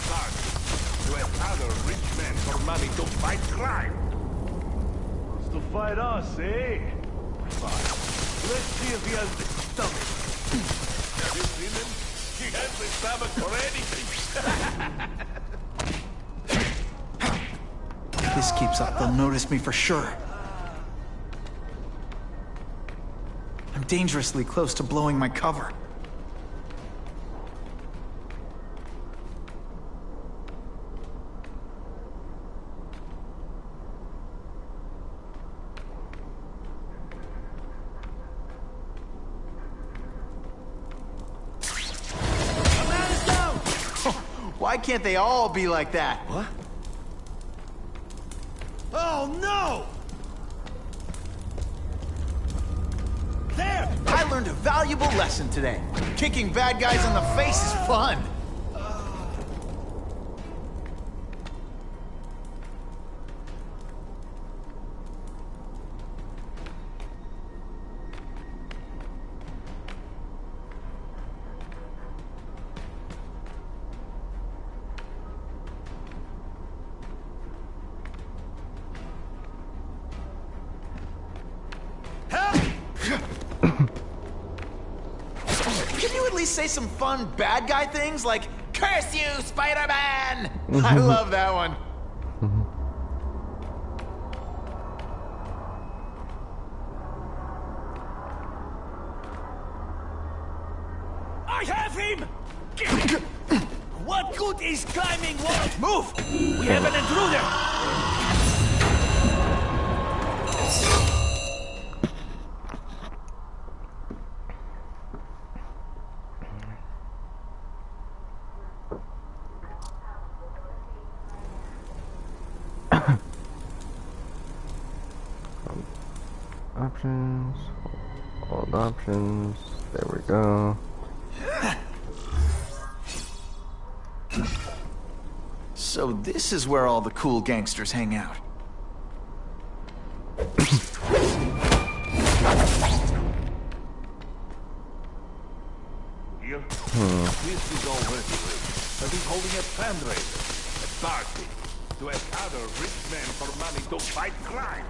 Speaker 3: Start to empower rich men for money to fight crime.
Speaker 15: Wants to fight us, eh? Fine. Let's see if he has the stomach.
Speaker 3: Have you seen him? He has the stomach for anything.
Speaker 6: If this keeps up, they'll notice me for sure. I'm dangerously close to blowing my cover. Why can't they all be like that?
Speaker 15: What? Oh no! There!
Speaker 6: I learned a valuable lesson today. Kicking bad guys in the face is fun. Can you at least say some fun bad guy things like, "Curse you, Spider-Man"? I love that one.
Speaker 15: I have him! What good is climbing walls? Move! We have an intruder!
Speaker 1: Options. Hold options. There we go.
Speaker 6: So this is where all the cool gangsters hang out.
Speaker 3: Here, this is all ready, but he's holding a fundraiser, a party, to empower rich men for money to fight crime.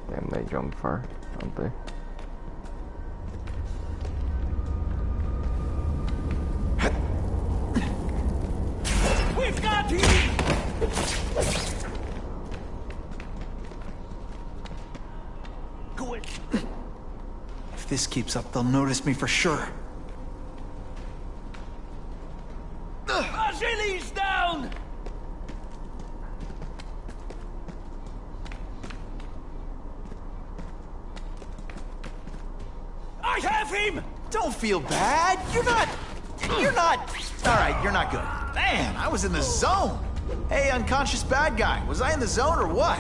Speaker 1: Damn, they jump far, don't they?
Speaker 15: We've got him! Go in.
Speaker 6: If this keeps up, they'll notice me for sure.
Speaker 15: Vasili's down! I have him!
Speaker 6: Don't feel bad. You're not. All right, you're not good. Man, I was in the zone. Hey, unconscious bad guy. Was I in the zone or what?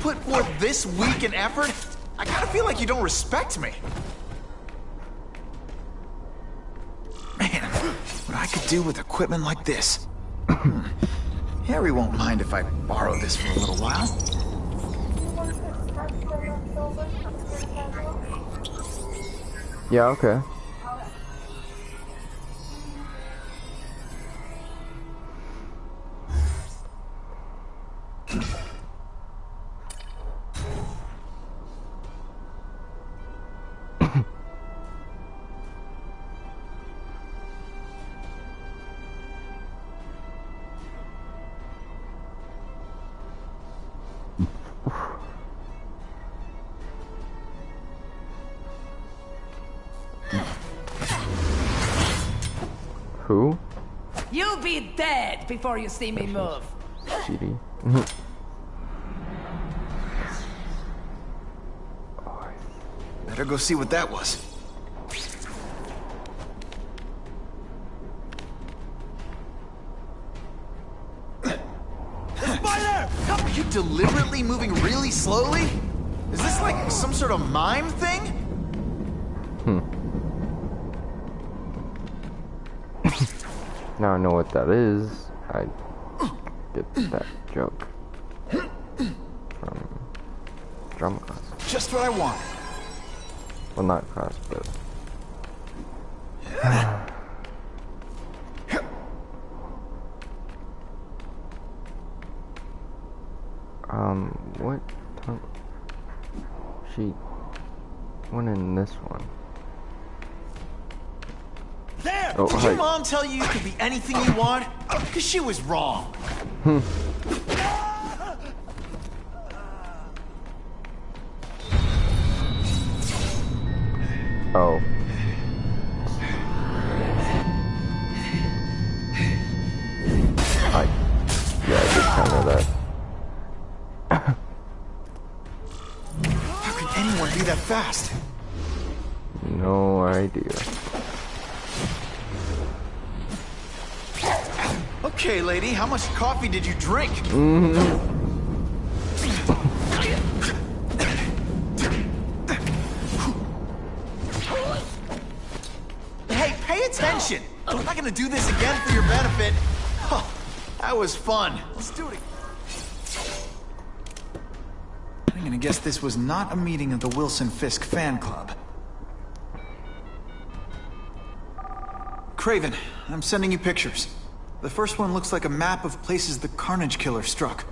Speaker 6: put forth this week an effort, I kinda feel like you don't respect me. Man, what I could do with equipment like this. Harry won't mind if I borrow this for a little while.
Speaker 1: Yeah, okay. Who?
Speaker 16: You'll be dead before you see me move.
Speaker 1: CD.
Speaker 6: Better go see what that was. Spider! Are you deliberately moving really slowly? Is this like some sort of mime thing?
Speaker 1: Now I know what that is. I get that joke from drama class.
Speaker 6: Just what I want.
Speaker 1: Well, not class, but what time? She went in this one.
Speaker 6: There!
Speaker 1: Oh,
Speaker 6: Did
Speaker 1: hi.
Speaker 6: your mom tell you you could be anything you want? Because she was wrong.
Speaker 1: Oh. Yeah, I did kind of that.
Speaker 6: How can anyone be that fast?
Speaker 1: No idea.
Speaker 6: Okay, lady, how much coffee did you drink? Hey, pay attention! I'm not gonna do this again for your benefit. Huh, that was fun. Let's do it. I'm gonna guess this was not a meeting of the Wilson Fisk fan club. Craven, I'm sending you pictures. The first one looks like a map of places the Carnage Killer struck.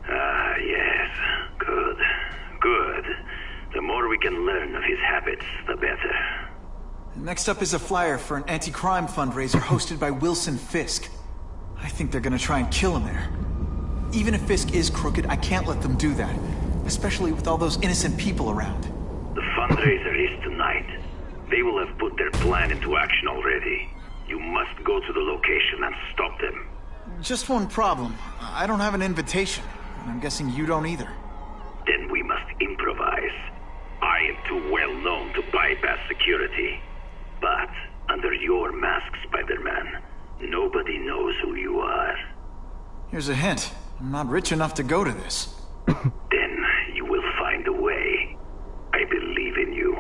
Speaker 14: Ah, yes. Good. Good. The more we can learn of his habits, the better.
Speaker 6: Next up is a flyer for an anti-crime fundraiser hosted by Wilson Fisk. I think they're gonna try and kill him there. Even if Fisk is crooked, I can't let them do that. Especially with all those innocent people around.
Speaker 14: The fundraiser is tonight. They will have put their plan into action already. You must go to the location and stop them.
Speaker 6: Just one problem. I don't have an invitation. And I'm guessing you don't either.
Speaker 14: Then we must improvise. I am too well known to bypass security. But under your mask, Spider-Man, nobody knows who you are.
Speaker 6: Here's a hint. I'm not rich enough to go to this.
Speaker 14: Then you will find a way. I believe in you.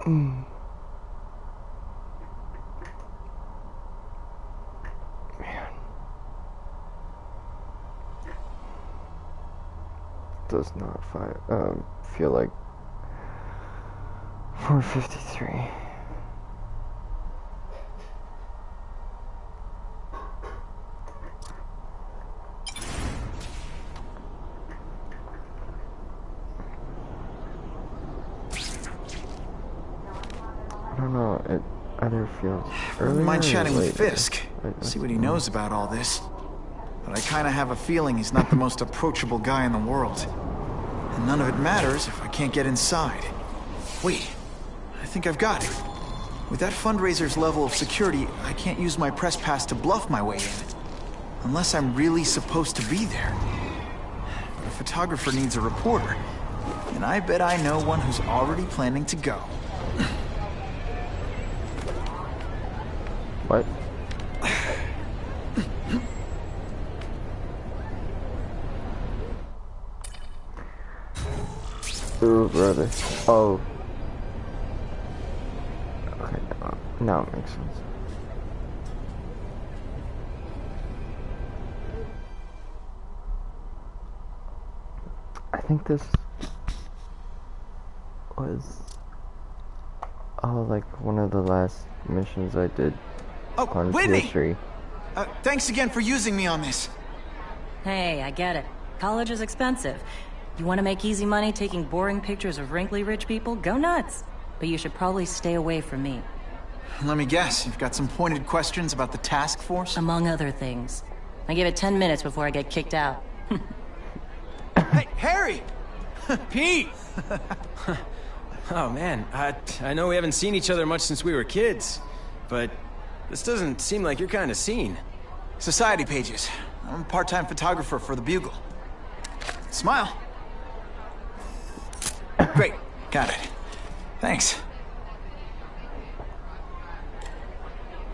Speaker 1: Man. Does not feel like 4:53. I don't know, it either feels earlier
Speaker 6: Mind chatting
Speaker 1: or
Speaker 6: with
Speaker 1: later.
Speaker 6: Fisk. See what he knows about all this. But I kinda have a feeling he's not the most approachable guy in the world. And none of it matters if I can't get inside. Wait, I think I've got it. With that fundraiser's level of security, I can't use my press pass to bluff my way in. Unless I'm really supposed to be there. A photographer needs a reporter. And I bet I know one who's already planning to go.
Speaker 1: What? Ooh, brother. Oh. Okay, now it makes sense. I think this was like one of the last missions I did on PS3.
Speaker 6: Thanks again for using me on this.
Speaker 10: Hey, I get it. College is expensive. You want to make easy money taking boring pictures of wrinkly rich people? Go nuts. But you should probably stay away from me.
Speaker 6: Let me guess, you've got some pointed questions about the task force?
Speaker 10: Among other things. I give it 10 minutes before I get kicked out.
Speaker 6: Hey, Harry!
Speaker 8: Pete! Oh man, I know we haven't seen each other much since we were kids, but this doesn't seem like your kind of scene.
Speaker 6: Society pages. I'm a part-time photographer for the Bugle. Smile. Great, got it. Thanks.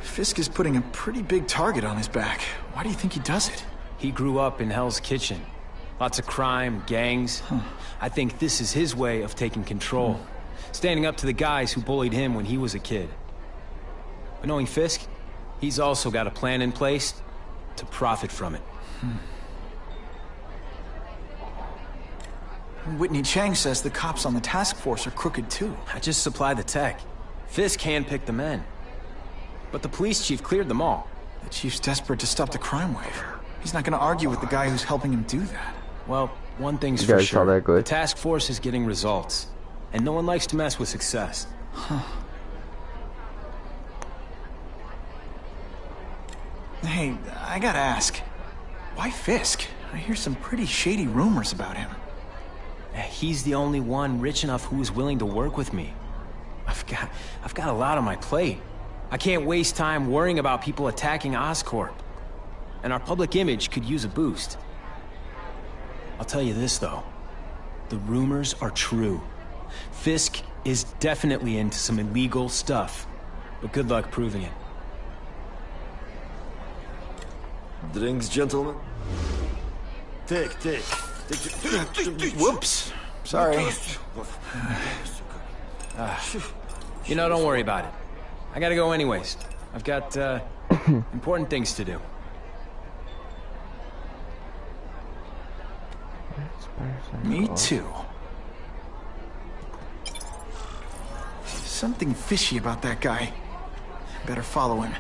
Speaker 6: Fisk is putting a pretty big target on his back. Why do you think he does it?
Speaker 8: He grew up in Hell's Kitchen. Lots of crime, gangs. I think this is his way of taking control. Standing up to the guys who bullied him when he was a kid. But knowing Fisk, he's also got a plan in place to profit from it.
Speaker 6: Whitney Chang says the cops on the task force are crooked too.
Speaker 8: I just supply the tech. Fisk handpicked the men. But the police chief cleared them all.
Speaker 6: The chief's desperate to stop the crime wave. He's not gonna argue with the guy who's helping him do that.
Speaker 8: Well, one thing's
Speaker 1: You
Speaker 8: for
Speaker 1: guys saw
Speaker 8: sure.
Speaker 1: that good?
Speaker 8: The task force is getting results. And no one likes to mess with success.
Speaker 6: Hey, I gotta ask. Why Fisk? I hear some pretty shady rumors about him.
Speaker 8: He's the only one rich enough who is willing to work with me. I've got a lot on my plate. I can't waste time worrying about people attacking Oscorp. And our public image could use a boost. I'll tell you this, though. The rumors are true. Fisk is definitely into some illegal stuff. But good luck proving it.
Speaker 17: Drinks, gentlemen? Take.
Speaker 6: Whoops. Sorry.
Speaker 8: You know, don't worry about it. I gotta go anyways. I've got, important things to do.
Speaker 6: Me too. Something fishy about that guy. Better follow him.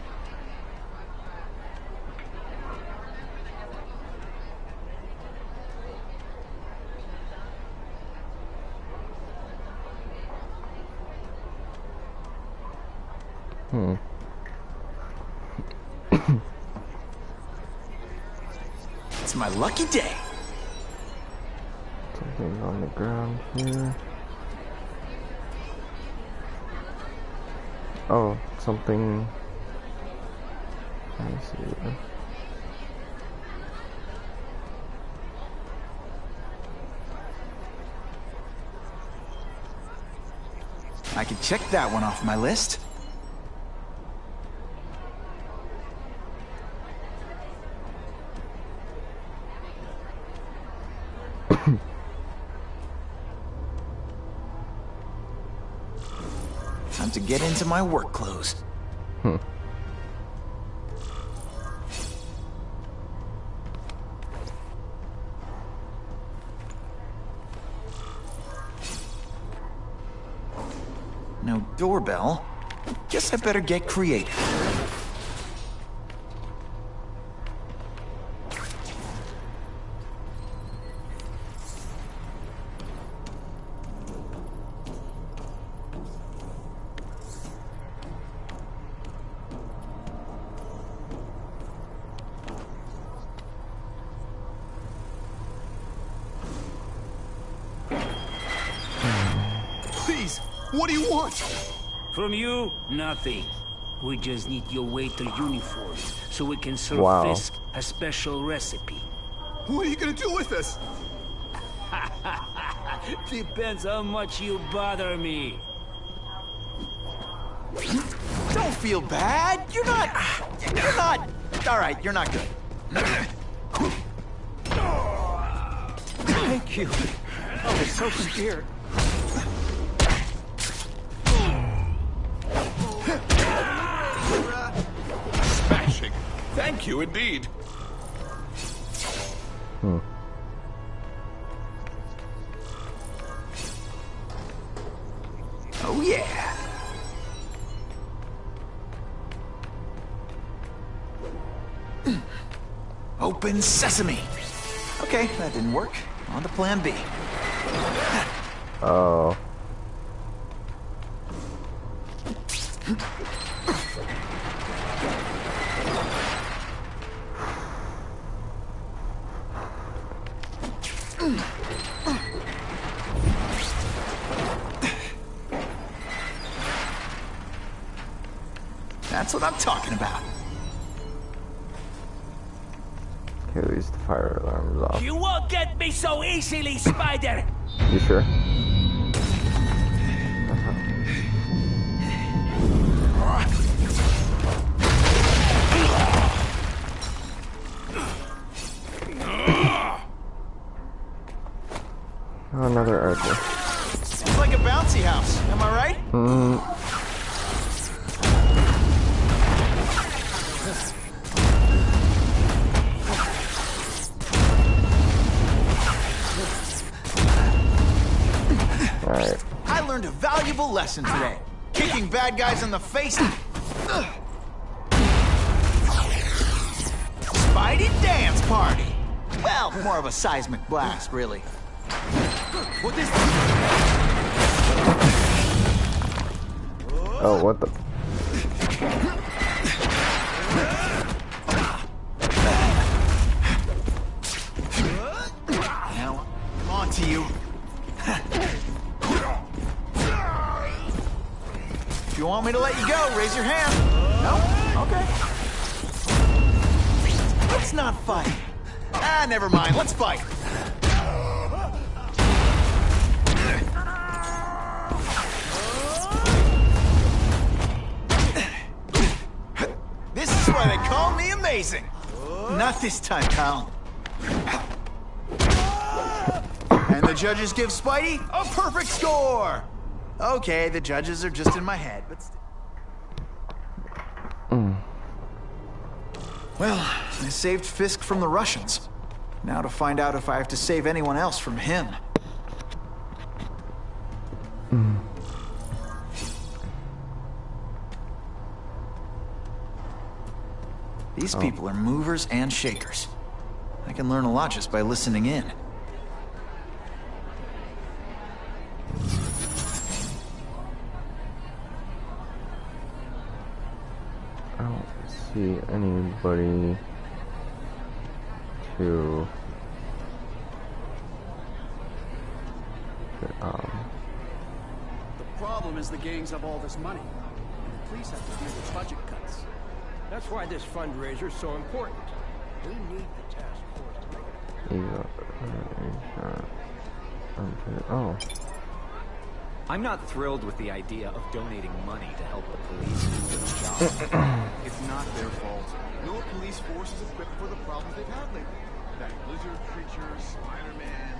Speaker 6: It's my lucky day.
Speaker 1: Something on the ground here. Oh, something. Let me see.
Speaker 6: I can check that one off my list. Time to get into my work clothes. No doorbell. Guess I better get creative.
Speaker 15: Please, what do you want?
Speaker 5: From you, nothing. We just need your waiter uniform so we can serve
Speaker 1: Wow.
Speaker 5: Fisk a special recipe.
Speaker 15: What are you gonna do with us?
Speaker 5: Depends how much you bother me.
Speaker 15: Don't
Speaker 6: feel bad. You're not... All right, you're not good.
Speaker 5: Thank you. I was so scared.
Speaker 3: Smashing. Thank you indeed.
Speaker 6: Oh, yeah. Open sesame. Okay, that didn't work. On to plan B.
Speaker 1: Oh.
Speaker 6: That's what I'm talking about.
Speaker 1: Okay, at least the fire alarm's off.
Speaker 15: You won't get me so easily, Spider!
Speaker 1: You sure? Oh, another archer.
Speaker 6: Seems like a bouncy house, am I right?
Speaker 1: Alright.
Speaker 6: I learned a valuable lesson today. Kicking bad guys in the face. Spidey dance party. Well, more of a seismic blast, really. What is this?
Speaker 1: Oh, what the?
Speaker 6: Now, on to you. If you want me to let you go, raise your hand. No? Okay. Let's not fight. Ah, never mind. Let's fight. This is why they call me amazing. Not this time, pal. And the judges give Spidey a perfect score. Okay, the judges are just in my head, but still. Well, I saved Fisk from the Russians. Now to find out if I have to save anyone else from him. These people are movers and shakers. I can learn a lot just by listening in.
Speaker 1: I don't see anybody to
Speaker 18: The problem is the gangs have all this money. And the police have to deal with budget cuts. That's why this fundraiser is so important. We need the task force to make it.
Speaker 1: Oh.
Speaker 19: I'm not thrilled with the idea of donating money to help the police do their job.
Speaker 20: It's not their fault. No police force is equipped for the problems they've had lately. That lizard creature, Spider-Man.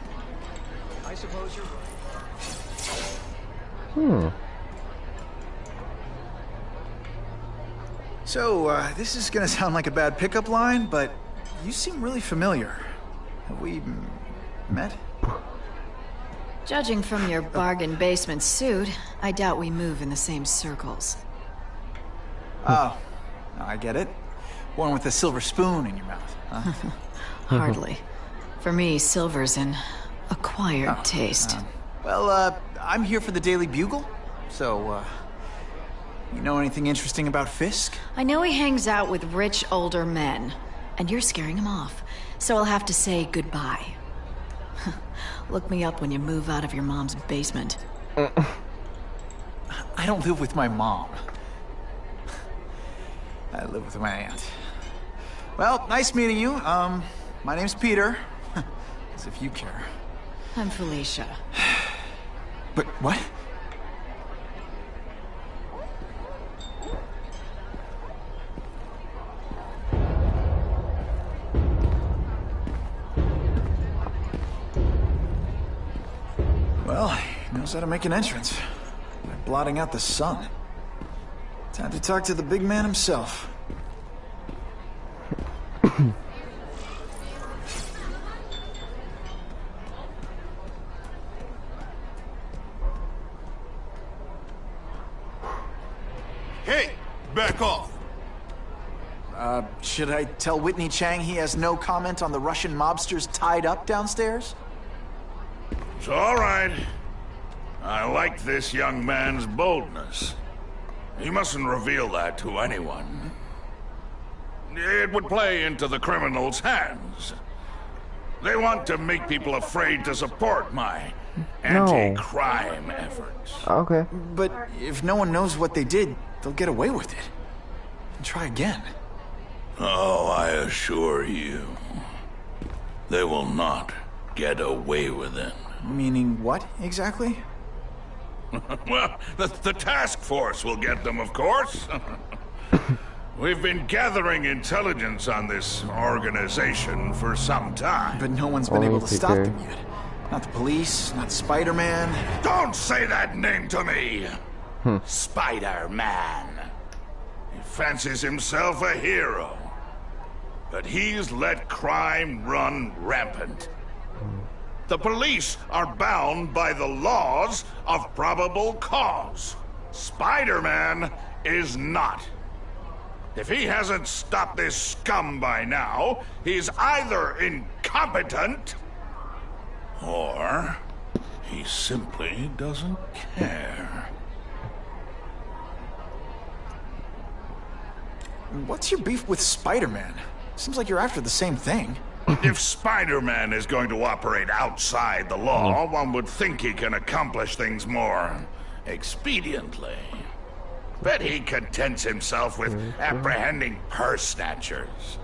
Speaker 18: I suppose you're right.
Speaker 6: So, this is gonna sound like a bad pickup line, but you seem really familiar. Have we met?
Speaker 21: Judging from your bargain basement suit, I doubt we move in the same circles.
Speaker 6: Oh, I get it. One with a silver spoon in your mouth, huh?
Speaker 21: Hardly. For me, silver's an acquired taste.
Speaker 6: Well, I'm here for the Daily Bugle, so, you know anything interesting about Fisk?
Speaker 21: I know he hangs out with rich older men, and you're scaring him off, so I'll have to say goodbye. Look me up when you move out of your mom's basement.
Speaker 6: I don't live with my mom. I live with my aunt. Well, nice meeting you. My name's Peter. As if you care.
Speaker 21: I'm Felicia.
Speaker 6: But what? knows how to make an entrance by blotting out the sun. Time to talk to the big man himself.
Speaker 3: Hey, back off.
Speaker 6: Should I tell Whitney Chang he has no comment on the Russian mobsters tied up downstairs?
Speaker 3: It's all right. I like this young man's boldness. He mustn't reveal that to anyone. It would play into the criminals' hands. They want to make people afraid to support my anti-crime efforts.
Speaker 1: Okay.
Speaker 6: But if no one knows what they did, they'll get away with it. And try again.
Speaker 3: Oh, I assure you, they will not get away with it.
Speaker 6: Meaning what, exactly?
Speaker 3: Well, the task force will get them, of course. We've been gathering intelligence on this organization for some time.
Speaker 6: But no one's been able to stop them yet. Not the police, not Spider-Man.
Speaker 3: Don't say that name to me! Spider-Man. He fancies himself a hero. But he's let crime run rampant. The police are bound by the laws of probable cause. Spider-Man is not. If he hasn't stopped this scum by now, he's either incompetent or he simply doesn't care.
Speaker 6: What's your beef with Spider-Man? Seems like you're after the same thing.
Speaker 3: If Spider-Man is going to operate outside the law, one would think he can accomplish things more expediently. But he contents himself with apprehending purse snatchers.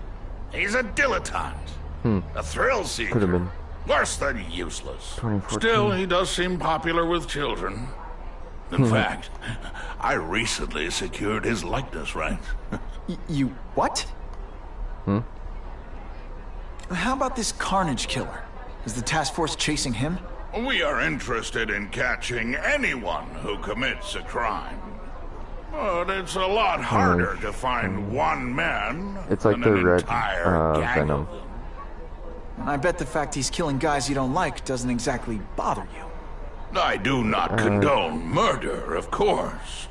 Speaker 3: He's a dilettante, a thrill seeker, worse than useless. Still, he does seem popular with children. In fact, I recently secured his likeness rights.
Speaker 6: You what? How about this Carnage killer? Is the task force chasing him?
Speaker 3: We are interested in catching anyone who commits a crime. But it's a lot harder to find one man
Speaker 1: than
Speaker 3: an
Speaker 1: red
Speaker 3: entire gang
Speaker 1: Venom.
Speaker 3: of them.
Speaker 6: And I bet the fact he's killing guys you don't like doesn't exactly bother you.
Speaker 3: I do not condone murder, of course.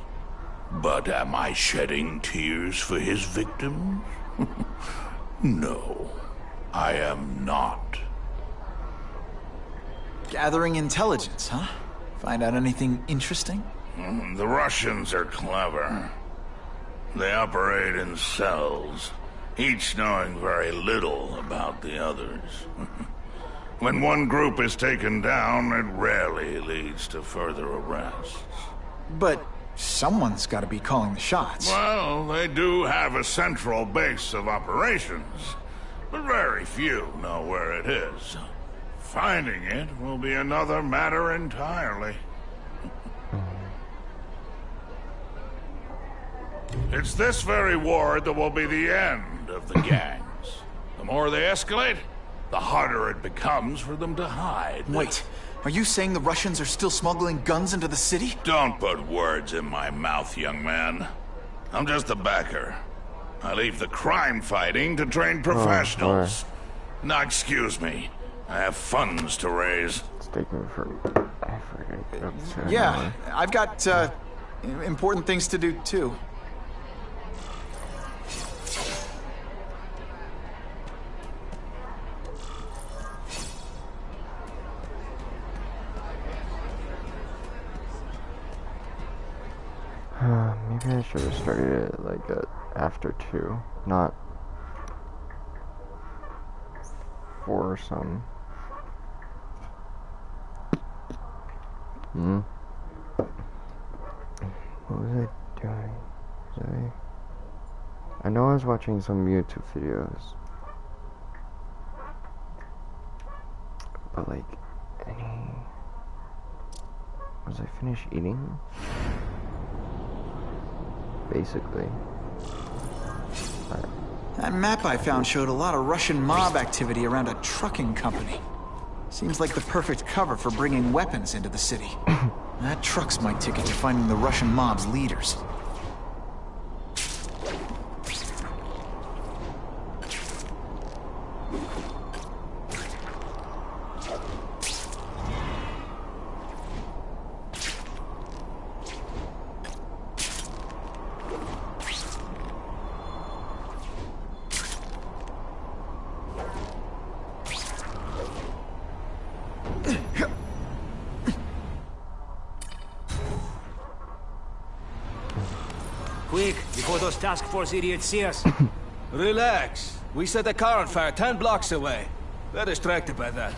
Speaker 3: But am I shedding tears for his victims? No, I am not.
Speaker 6: Gathering intelligence, huh? Find out anything interesting?
Speaker 3: The Russians are clever. They operate in cells, each knowing very little about the others. When one group is taken down, it rarely leads to further arrests.
Speaker 6: But someone's got to be calling the shots.
Speaker 3: Well, they do have a central base of operations, but very few know where it is. Finding it will be another matter entirely. It's this very war that will be the end of the gangs. The more they escalate, the harder it becomes for them to hide.
Speaker 6: Wait, are you saying the Russians are still smuggling guns into the city?
Speaker 3: Don't put words in my mouth, young man. I'm just a backer. I leave the crime fighting to trained professionals. Now, excuse me. I have funds to raise.
Speaker 6: Yeah, I've got important things to do too.
Speaker 1: Maybe I should have started it like after 2, not 4 some. What was I doing? I know I was watching some YouTube videos, but like, was I finished eating? Basically.
Speaker 6: That map I found showed a lot of Russian mob activity around a trucking company. Seems like the perfect cover for bringing weapons into the city. That truck's my ticket to finding the Russian mob's leaders.
Speaker 5: Quick, before those task force idiots see us. Relax. We set a car on fire 10 blocks away. They're distracted by that.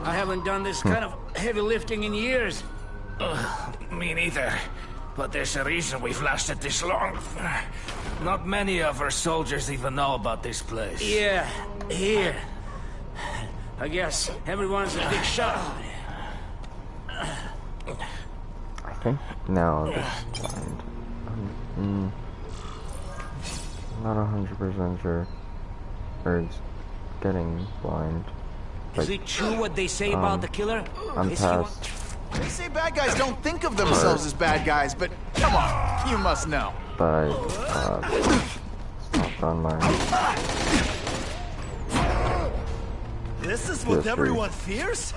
Speaker 5: I haven't done this kind of heavy lifting in years.
Speaker 15: Me neither. But there's a reason we've lasted this long. Not many of our soldiers even know about this place.
Speaker 5: Yeah, here. I guess everyone's a big shot.
Speaker 1: I think now this blind. Not 100% sure. Or it's getting blind.
Speaker 5: Is it true what they say about the killer?
Speaker 1: I'm past.
Speaker 6: They say bad guys don't think of themselves as bad guys, but come on, you must know.
Speaker 1: But stopped on my.
Speaker 15: This is what everyone fears?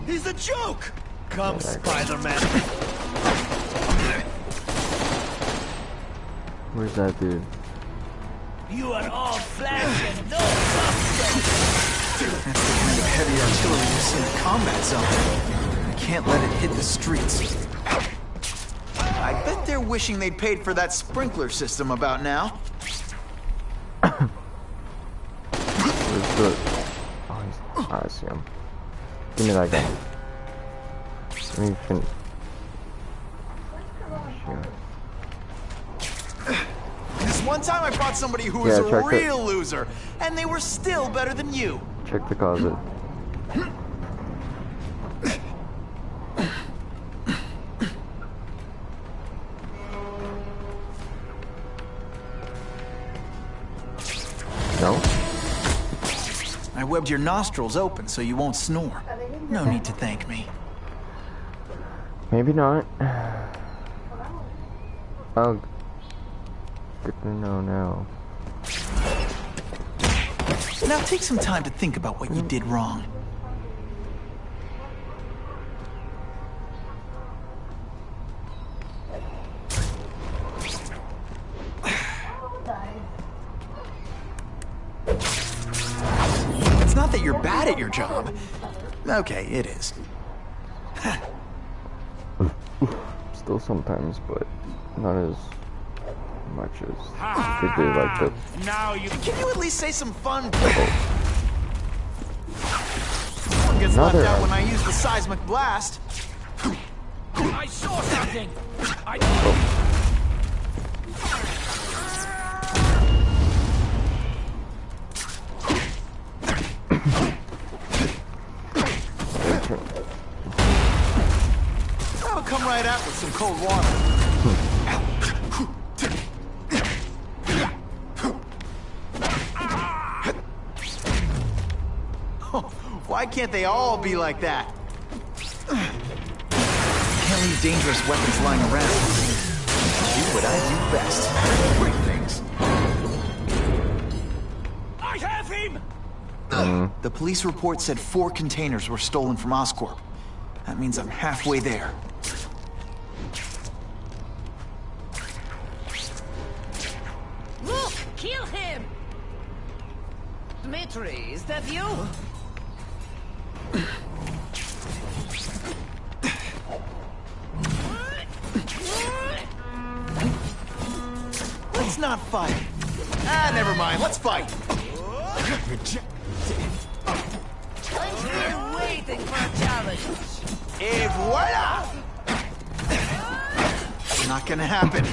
Speaker 15: He's a joke! Come, Spider-Man.
Speaker 1: Where's that dude?
Speaker 15: You are all flash and no substance!
Speaker 6: That's the kind of heavy artillery you see in a combat zone. I can't let it hit the streets. I bet they're wishing they'd paid for that sprinkler system about now.
Speaker 1: Where's the... Oh, I see him. Give me that gun. Let me finish.
Speaker 6: This one time I fought somebody who was a real loser, and they were still better than you.
Speaker 1: Check the closet. No?
Speaker 6: I webbed your nostrils open so you won't snore. No need to thank me.
Speaker 1: Maybe not. Oh. Good to know now.
Speaker 6: Now take some time to think about what you did wrong. It's not that you're bad at your job. Okay, it is.
Speaker 1: Still sometimes, but not as much as they do like this.
Speaker 6: Now you can you at least say some fun? One gets left out when I use the seismic blast.
Speaker 15: I saw something.
Speaker 6: That'll come right out with some cold water. Why can't they all be like that? Can't leave dangerous weapons lying around. Do what I do best. Break things.
Speaker 15: I have him!
Speaker 6: The police report said 4 containers were stolen from Oscorp. That means I'm halfway there.
Speaker 16: Look! Kill him! Dmitri, is that you?
Speaker 6: Let's not fight. Ah, never mind. Let's fight.
Speaker 16: I'm still waiting for a challenge.
Speaker 6: Et voila! Not gonna happen.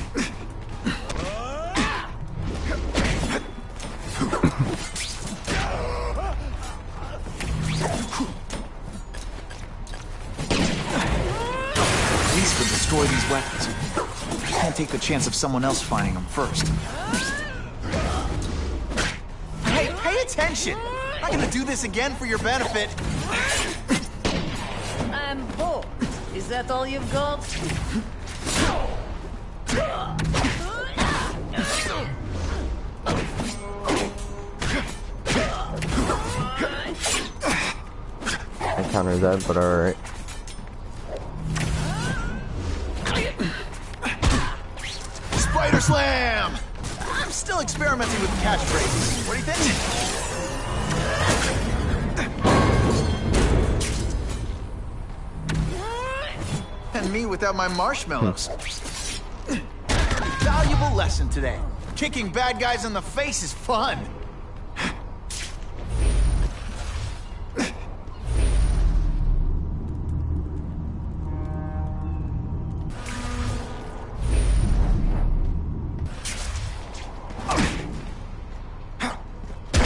Speaker 6: Police would destroy these weapons. I can't take the chance of someone else finding them first. Hey, pay attention! I'm not gonna do this again for your benefit.
Speaker 16: I'm bored. Is that all you've got?
Speaker 1: I countered that, but alright.
Speaker 6: Spider Slam! I'm still experimenting with catchphrases. What do you think? And me without my marshmallows. Valuable lesson today. Kicking bad guys in the face is fun.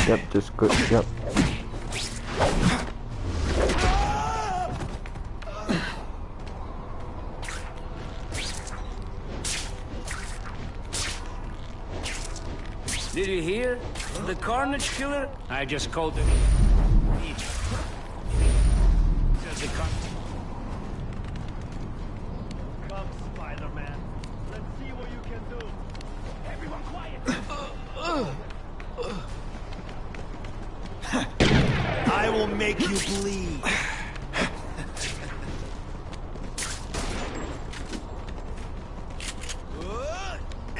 Speaker 1: Yep, just good. Yep.
Speaker 5: Did you hear? The Carnage Killer? I just called him. Says the
Speaker 15: Come, Spider-Man. Let's see what you can do. Everyone quiet. I will make you bleed.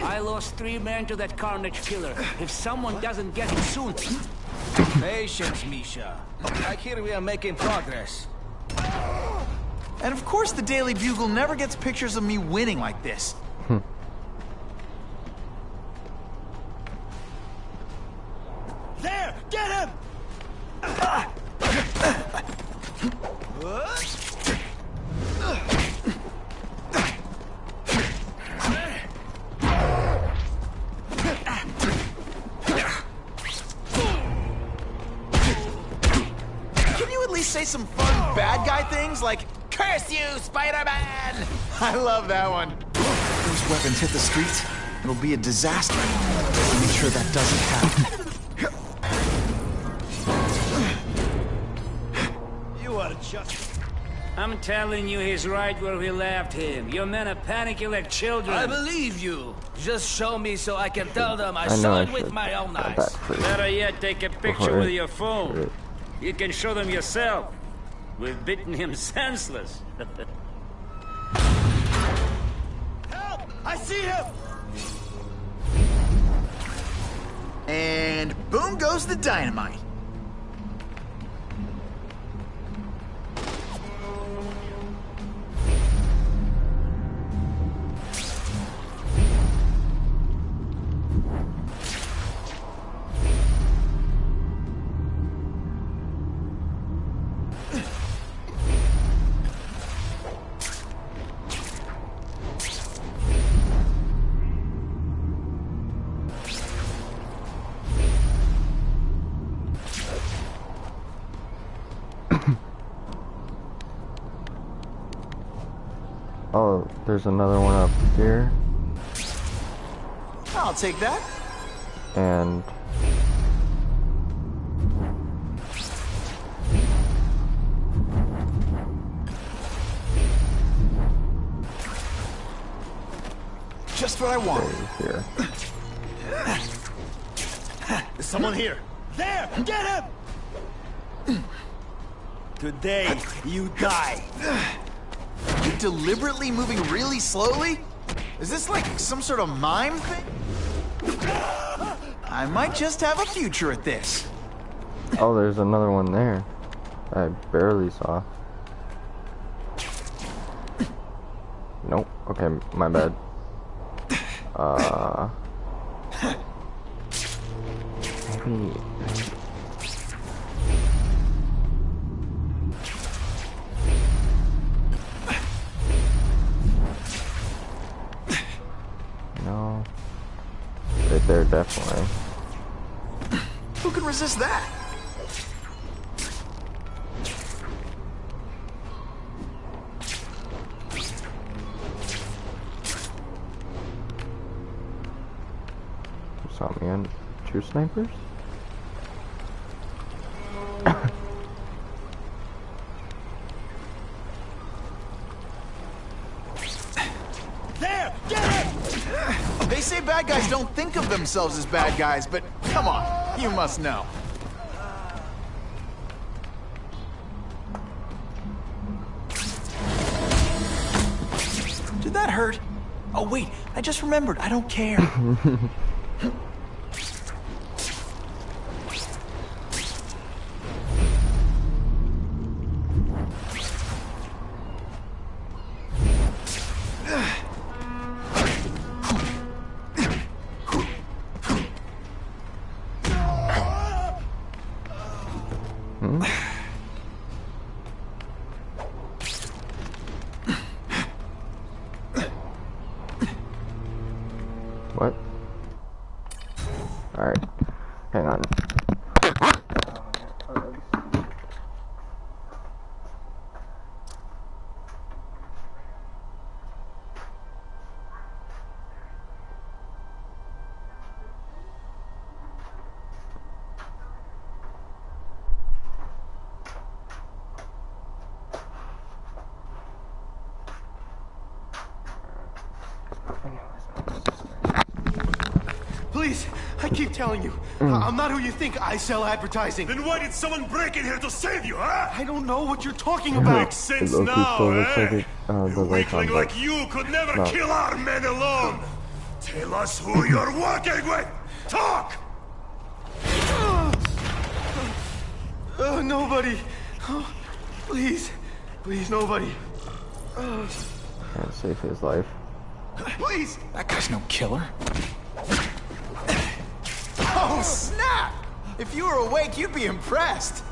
Speaker 5: I lost 3 men to that Carnage Killer. If someone doesn't get him soon...
Speaker 8: Patience, Misha. I hear we are making progress.
Speaker 6: And of course the Daily Bugle never gets pictures of me winning like this.
Speaker 15: There! Get him!
Speaker 6: Can you at least say some fun bad guy things like, "Curse you, Spider-Man"? I love that one. If those weapons hit the streets, it'll be a disaster. Make sure that doesn't happen.
Speaker 15: You are just...
Speaker 5: I'm telling you, he's right where we left him. Your men are panicking like children.
Speaker 8: I believe you. Just show me so I can tell them I
Speaker 1: know
Speaker 8: saw
Speaker 1: I
Speaker 8: it with
Speaker 1: should.
Speaker 8: my own eyes.
Speaker 5: Better yet, take a picture
Speaker 1: Before
Speaker 5: with
Speaker 1: it-
Speaker 5: your phone. You can show them yourself. We've beaten him senseless.
Speaker 15: Help! I see him!
Speaker 6: And boom goes the dynamite.
Speaker 1: Oh, there's another one up here.
Speaker 6: I'll take that.
Speaker 1: And
Speaker 6: Just what I wanted.
Speaker 1: here.
Speaker 15: There's someone here. There! Get him! Today, you die.
Speaker 6: You deliberately moving really slowly? Is this like some sort of mime thing? I might just have a future at this.
Speaker 1: Oh, there's another one there. I barely saw. Nope. Okay, my bad. Maybe... No. Right there, definitely.
Speaker 6: Who can resist that?
Speaker 1: Saw me on 2 snipers?
Speaker 6: There! Get it! They say bad guys don't think of themselves as bad guys, but come on, you must know. Did that hurt? Oh wait, I just remembered, I don't care.
Speaker 1: What? Alright. Hang on.
Speaker 15: Please, I keep telling you, I'm not who you think. I sell advertising.
Speaker 4: Then why did someone break in here to save you, huh?
Speaker 15: I don't know what you're talking about.
Speaker 4: Makes sense now, eh? A weakling like you could never kill our men alone. Tell us who you're working with. Talk!
Speaker 15: Nobody. Oh, please. Please, nobody.
Speaker 1: Can't save his life.
Speaker 15: Please!
Speaker 6: That guy's no killer. Oh, snap! If you were awake, you'd be impressed.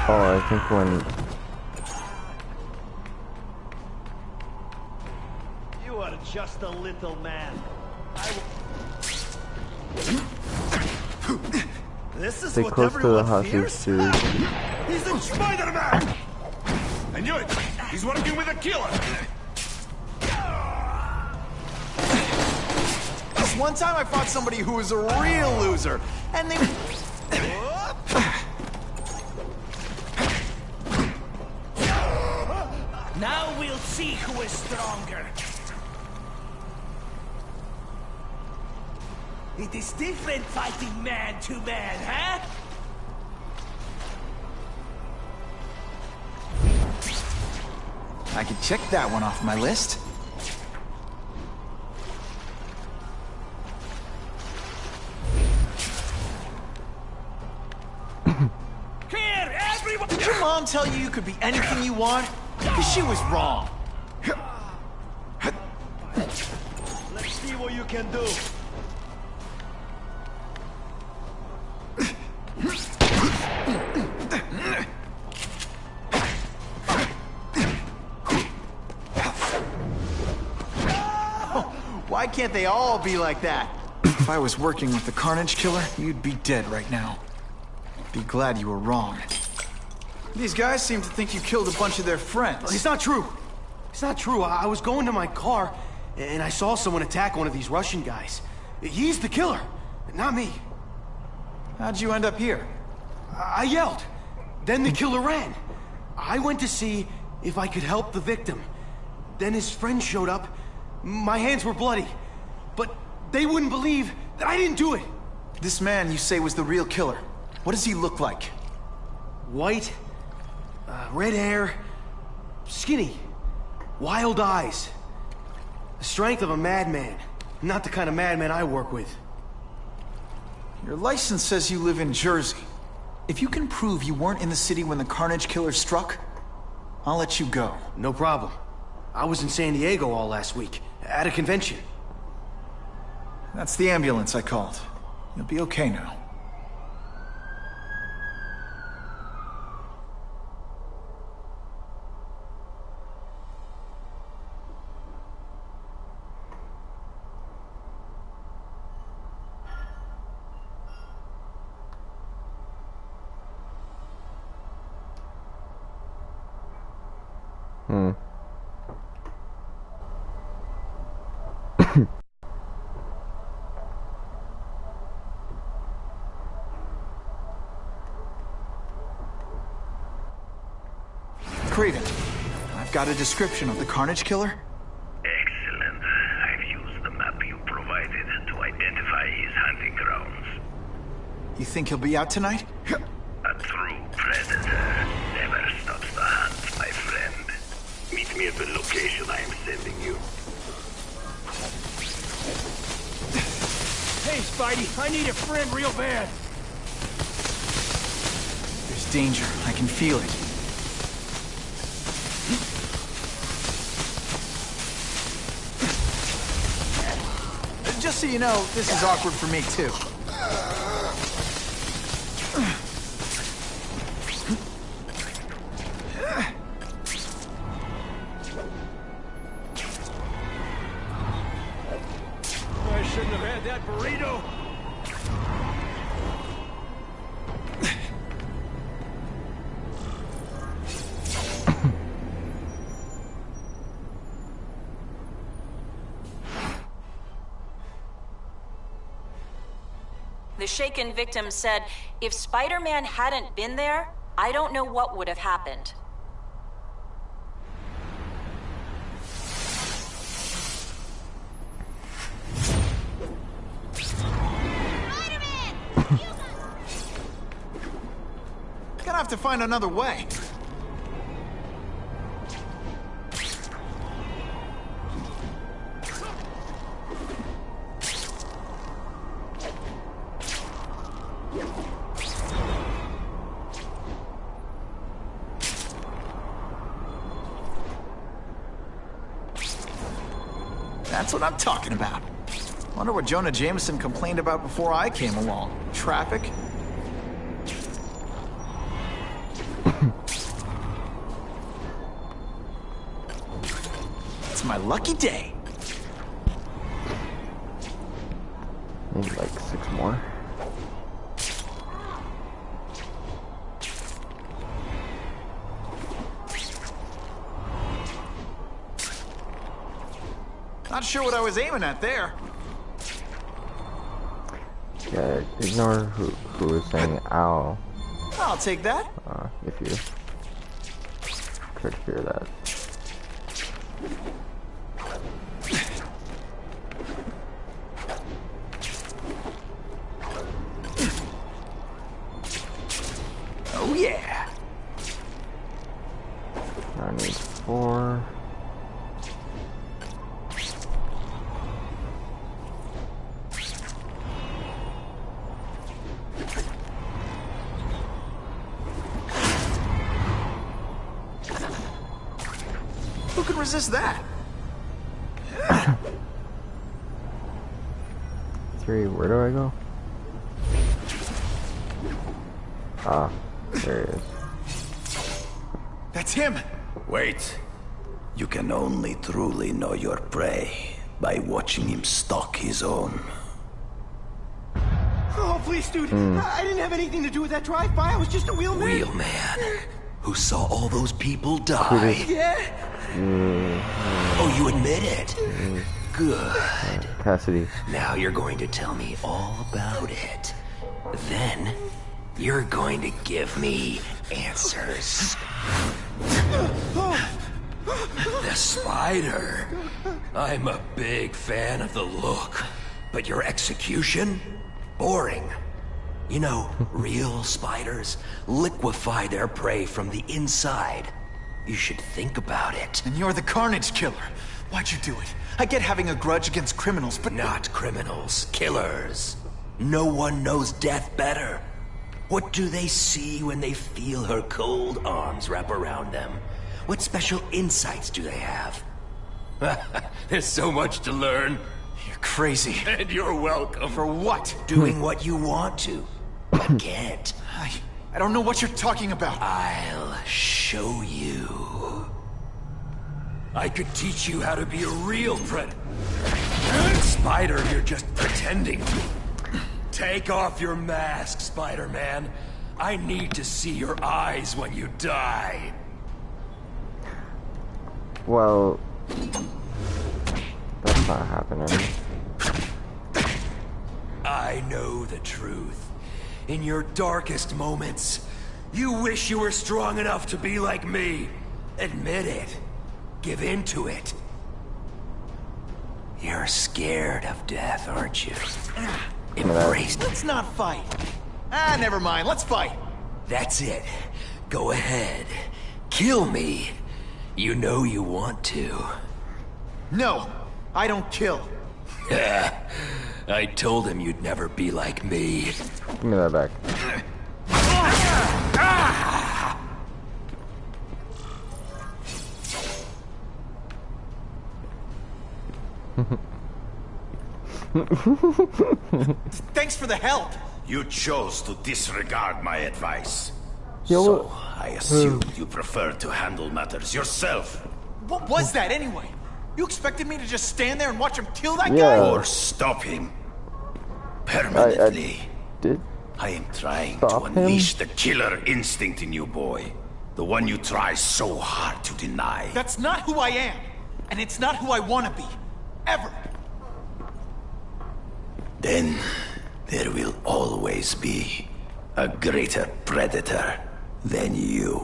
Speaker 1: Oh, I think when...
Speaker 15: You are just a little man. This is
Speaker 1: Stay
Speaker 15: what
Speaker 1: close to the
Speaker 15: everyone
Speaker 1: hostage,
Speaker 15: fears?
Speaker 1: dude.
Speaker 4: He's the Spider-Man! I knew it! He's working with a killer!
Speaker 6: This one time I fought somebody who was a real loser, and they...
Speaker 15: Now we'll see who is stronger. It is different fighting man to man, huh?
Speaker 6: I could check that one off my list.
Speaker 15: Here, everyone!
Speaker 6: Did your mom tell you you could be anything you want? Because she was wrong.
Speaker 15: Let's see what you can do.
Speaker 6: Why can't they all be like that? If I was working with the Carnage Killer, you'd be dead right now. Be glad you were wrong. These guys seem to think you killed a bunch of their friends.
Speaker 15: It's not true. It's not true. I was going to my car, and I saw someone attack one of these Russian guys. He's the killer, not me.
Speaker 6: How'd you end up here?
Speaker 15: I yelled. Then the killer ran. I went to see if I could help the victim. Then his friend showed up. My hands were bloody. But they wouldn't believe that I didn't do it.
Speaker 6: This man you say was the real killer. What does he look like?
Speaker 15: White, red hair, skinny, wild eyes. The strength of a madman. Not the kind of madman I work with.
Speaker 6: Your license says you live in Jersey. If you can prove you weren't in the city when the Carnage Killer struck, I'll let you go.
Speaker 15: No problem.
Speaker 6: I was in San Diego all last week, at a convention. That's the ambulance I called. You'll be okay now. Craven, I've got a description of the Carnage Killer.
Speaker 14: Excellent. I've used the map you provided to identify his hunting grounds.
Speaker 6: You think he'll be out tonight?
Speaker 14: A true predator never stops the hunt, my friend. Meet me at the location I am sending you.
Speaker 18: Hey, Spidey, I need a friend real bad.
Speaker 6: There's danger. I can feel it. Just so you know, this is awkward for me, too.
Speaker 18: I shouldn't have had that burrito.
Speaker 10: The shaken victim said, if Spider-Man hadn't been there, I don't know what would have happened.
Speaker 6: Gonna have to find another way. That's what I'm talking about. Wonder what Jonah Jameson complained about before I came along. Traffic? It's my lucky day.
Speaker 1: Need like 6 more.
Speaker 6: Not sure what I was aiming at there.
Speaker 1: Yeah, ignore who was saying ow.
Speaker 6: I'll take that.
Speaker 1: If you try to hear that.
Speaker 6: Oh yeah.
Speaker 1: I need 4.
Speaker 6: Who can resist that?
Speaker 1: 3, where do I go? Ah, there he is.
Speaker 6: That's him!
Speaker 2: Wait. You can only truly know your prey by watching him stalk his own.
Speaker 15: Oh, please, dude. I didn't have anything to do with that drive-by. I was just a wheelman.
Speaker 2: Wheelman? Who saw all those people die?
Speaker 15: Yeah?
Speaker 2: Oh, you admit it? Good.
Speaker 1: Cassidy.
Speaker 2: Now you're going to tell me all about it. Then, you're going to give me answers. The spider. I'm a big fan of the look. But your execution? Boring. You know, real spiders liquefy their prey from the inside. You should think about it.
Speaker 6: And you're the Carnage Killer. Why'd you do it? I get having a grudge against criminals, but...
Speaker 2: Not criminals, killers. No one knows death better. What do they see when they feel her cold arms wrap around them? What special insights do they have?
Speaker 4: There's so much to learn.
Speaker 6: You're crazy.
Speaker 4: And you're welcome.
Speaker 6: For what?
Speaker 4: Doing what you want to. But can't.
Speaker 6: I don't know what you're talking about.
Speaker 4: I'll show you. I could teach you how to be a real predator. Spider, you're just pretending. Take off your mask, Spider-Man. I need to see your eyes when you die.
Speaker 1: Well, that's not happening.
Speaker 4: I know the truth. In your darkest moments, you wish you were strong enough to be like me. Admit it. Give in to it. You're scared of death, aren't you? Embrace it.
Speaker 6: Let's not fight. Never mind. Let's fight.
Speaker 4: That's it. Go ahead. Kill me. You know you want to.
Speaker 6: No, I don't kill.
Speaker 4: I told him you'd never be like me.
Speaker 1: Give me that back.
Speaker 6: Thanks for the help.
Speaker 2: You chose to disregard my advice.
Speaker 1: Yo,
Speaker 2: so I assumed you preferred to handle matters yourself.
Speaker 6: What was that anyway? You expected me to just stand there and watch him kill that guy?
Speaker 2: Or stop him. Permanently.
Speaker 1: Did
Speaker 2: I am trying to unleash the killer instinct in you, boy. The one you try so hard to deny.
Speaker 6: That's not who I am. And it's not who I want to be. Ever.
Speaker 2: Then there will always be a greater predator than you.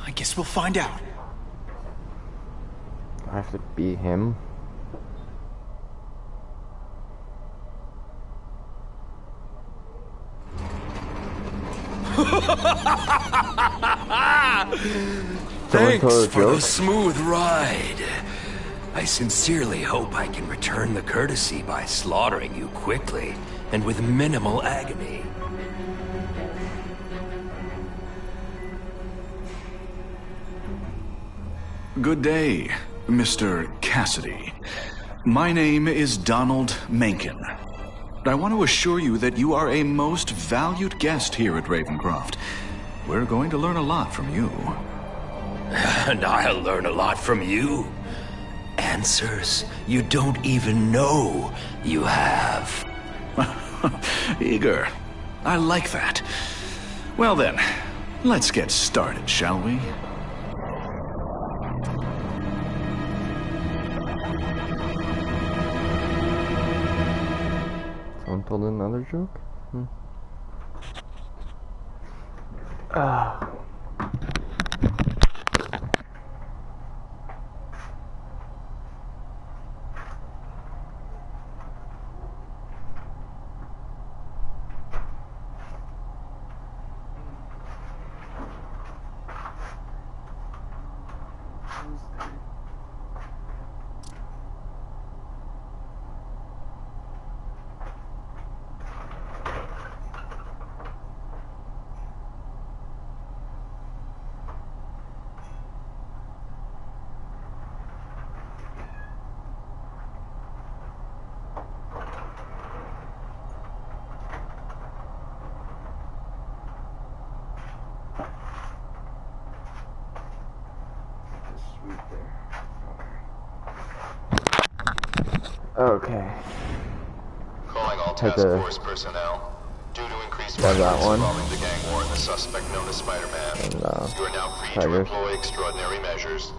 Speaker 6: I guess we'll find out.
Speaker 1: I have to be him.
Speaker 4: Thanks for the smooth ride. I sincerely hope I can return the courtesy by slaughtering you quickly and with minimal agony.
Speaker 20: Good day, Mr. Cassidy. My name is Donald Mencken. I want to assure you that you are a most valued guest here at Ravencroft. We're going to learn a lot from you.
Speaker 4: And I'll learn a lot from you. Answers you don't even know you have.
Speaker 20: Eager. I like that. Well then, let's get started, shall we?
Speaker 1: Someone told another joke? Okay.
Speaker 9: Calling all task force personnel. Due to increased
Speaker 1: violence
Speaker 9: involving the gang war and the suspect known as Spider-Man, you are now free to employ extraordinary measures.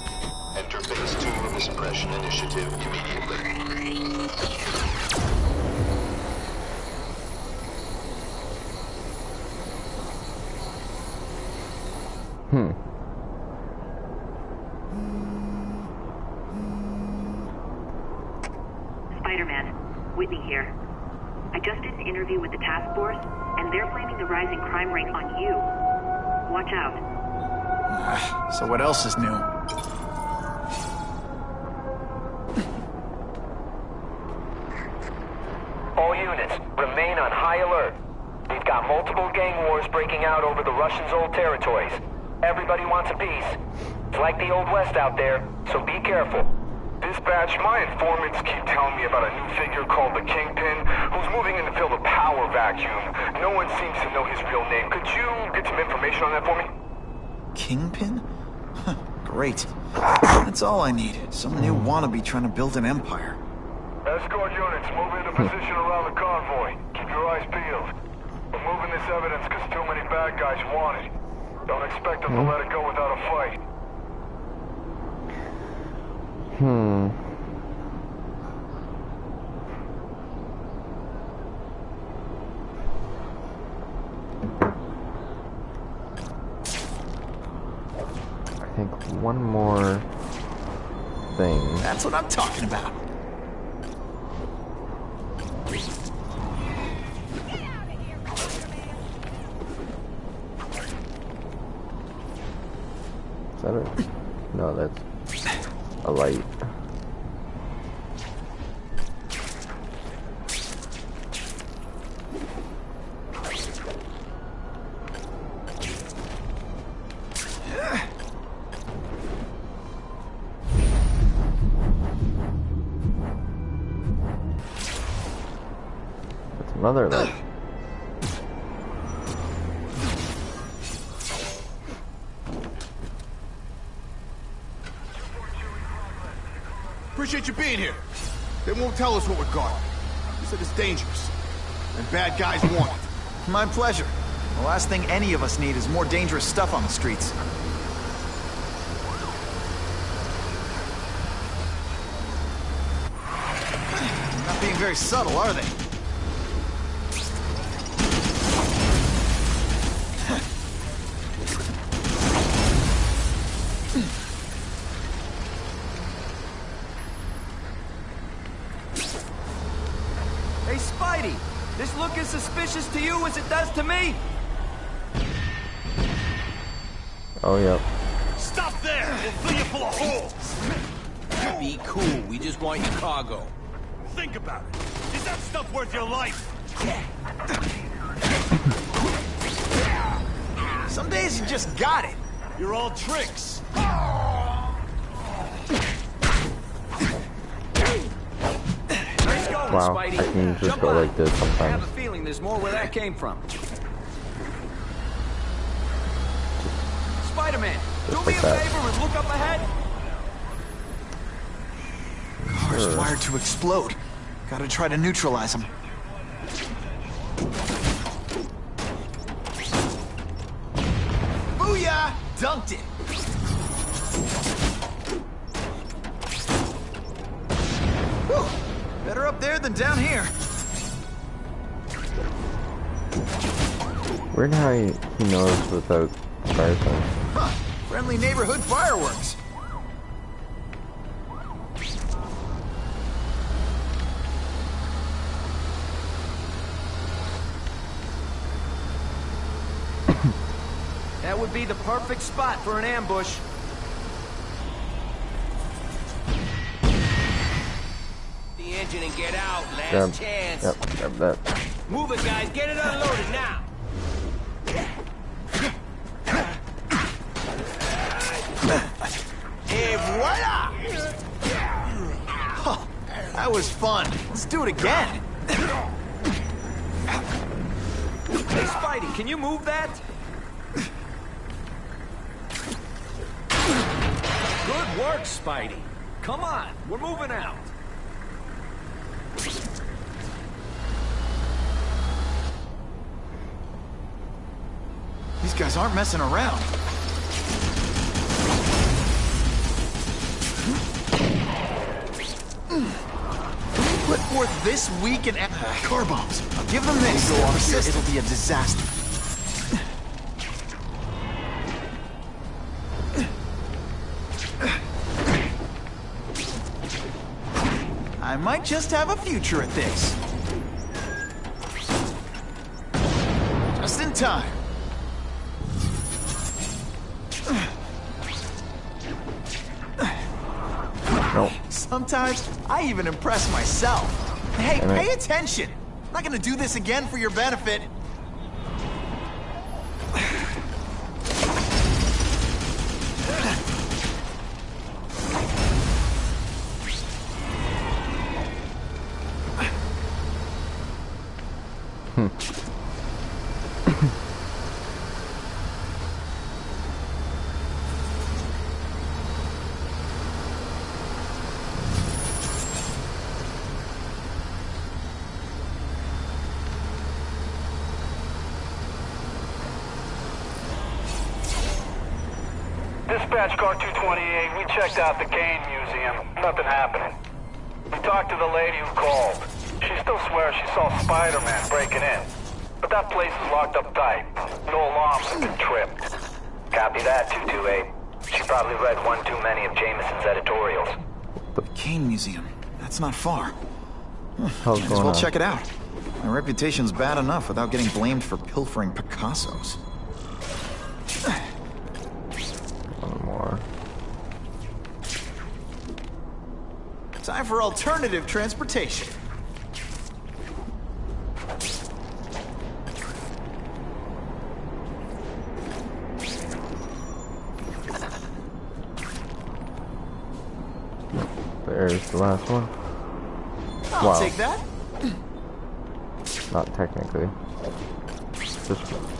Speaker 9: Enter phase 2 of the suppression initiative immediately.
Speaker 7: Spider-Man, Whitney here. I just did an interview with the task force, and they're blaming the rising crime rate on you. Watch out.
Speaker 6: So what else is new?
Speaker 12: All units, remain on high alert. We've got multiple gang wars breaking out over the Russians' old territories. Everybody wants a piece. It's like the Old West out there, so be careful.
Speaker 11: Dispatch, my informants keep telling me about a new figure called the Kingpin, who's moving in to fill the power vacuum. No one seems to know his real name. Could you get some information on that for me?
Speaker 6: Kingpin? Great. That's all I need. Some new wannabe trying to build an empire.
Speaker 11: Escort units, move into position around the convoy. Keep your eyes peeled. We're moving this evidence because too many bad guys want it. Don't expect them to let it go without a fight.
Speaker 1: I think one more thing.
Speaker 6: That's what I'm talking about.
Speaker 1: Is that it? No, that's a light. That's another light.
Speaker 15: Appreciate you being here. They won't tell us what we're guarding. They said it's dangerous. And bad guys want it.
Speaker 6: My pleasure. The last thing any of us need is more dangerous stuff on the streets. Not being very subtle, are they?
Speaker 5: Hey, Spidey! This look as suspicious to you as it does to me?
Speaker 1: Oh, yep.
Speaker 4: Stop there! We'll fill you full of holes!
Speaker 15: Be cool. We just want your cargo.
Speaker 4: Think about it. Is that stuff worth your life?
Speaker 6: Some days you just got it.
Speaker 4: You're all tricks.
Speaker 1: Wow, I can just go like this
Speaker 5: I have
Speaker 1: sometimes.
Speaker 5: a feeling there's more where that came from. Spider-Man, do me a favor and look up ahead.
Speaker 6: Car's wired to explode. Gotta try to neutralize them. Booyah! Dunked it! Whew. Better up there than down here.
Speaker 1: Weird how he knows without fire signs.
Speaker 6: Huh. Friendly neighborhood fireworks.
Speaker 5: That would be the perfect spot for an ambush.
Speaker 15: The engine and get out. Last chance.
Speaker 1: Yep, that.
Speaker 15: Move it, guys. Get it unloaded now.
Speaker 6: Et voila! Huh, that was fun. Let's do it again.
Speaker 5: Hey, Spidey, can you move that? Good work, Spidey. Come on, we're moving out.
Speaker 6: These guys aren't messing around. Put forth this week and car bombs. I'll give them this. Go off here, it'll be a disaster. I might just have a future at this. Just in time.
Speaker 1: Nope.
Speaker 6: Sometimes I even impress myself. Hey, pay attention. I'm not gonna do this again for your benefit.
Speaker 11: Dispatch car 228, we checked out the Kane Museum. Nothing happening. We talked to the lady who called. She still swears she saw Spider-Man breaking in. But that place is locked up tight. No alarms have been tripped.
Speaker 12: Copy that, 228. She probably read one too many of Jameson's editorials.
Speaker 6: The Kane Museum. That's not far.
Speaker 1: How's
Speaker 6: Might as well check it out. My reputation's bad enough without getting blamed for pilfering Picassos.
Speaker 1: One more.
Speaker 6: Time for alternative transportation.
Speaker 1: There's the last one.
Speaker 6: I'll take that.
Speaker 1: Not technically. Just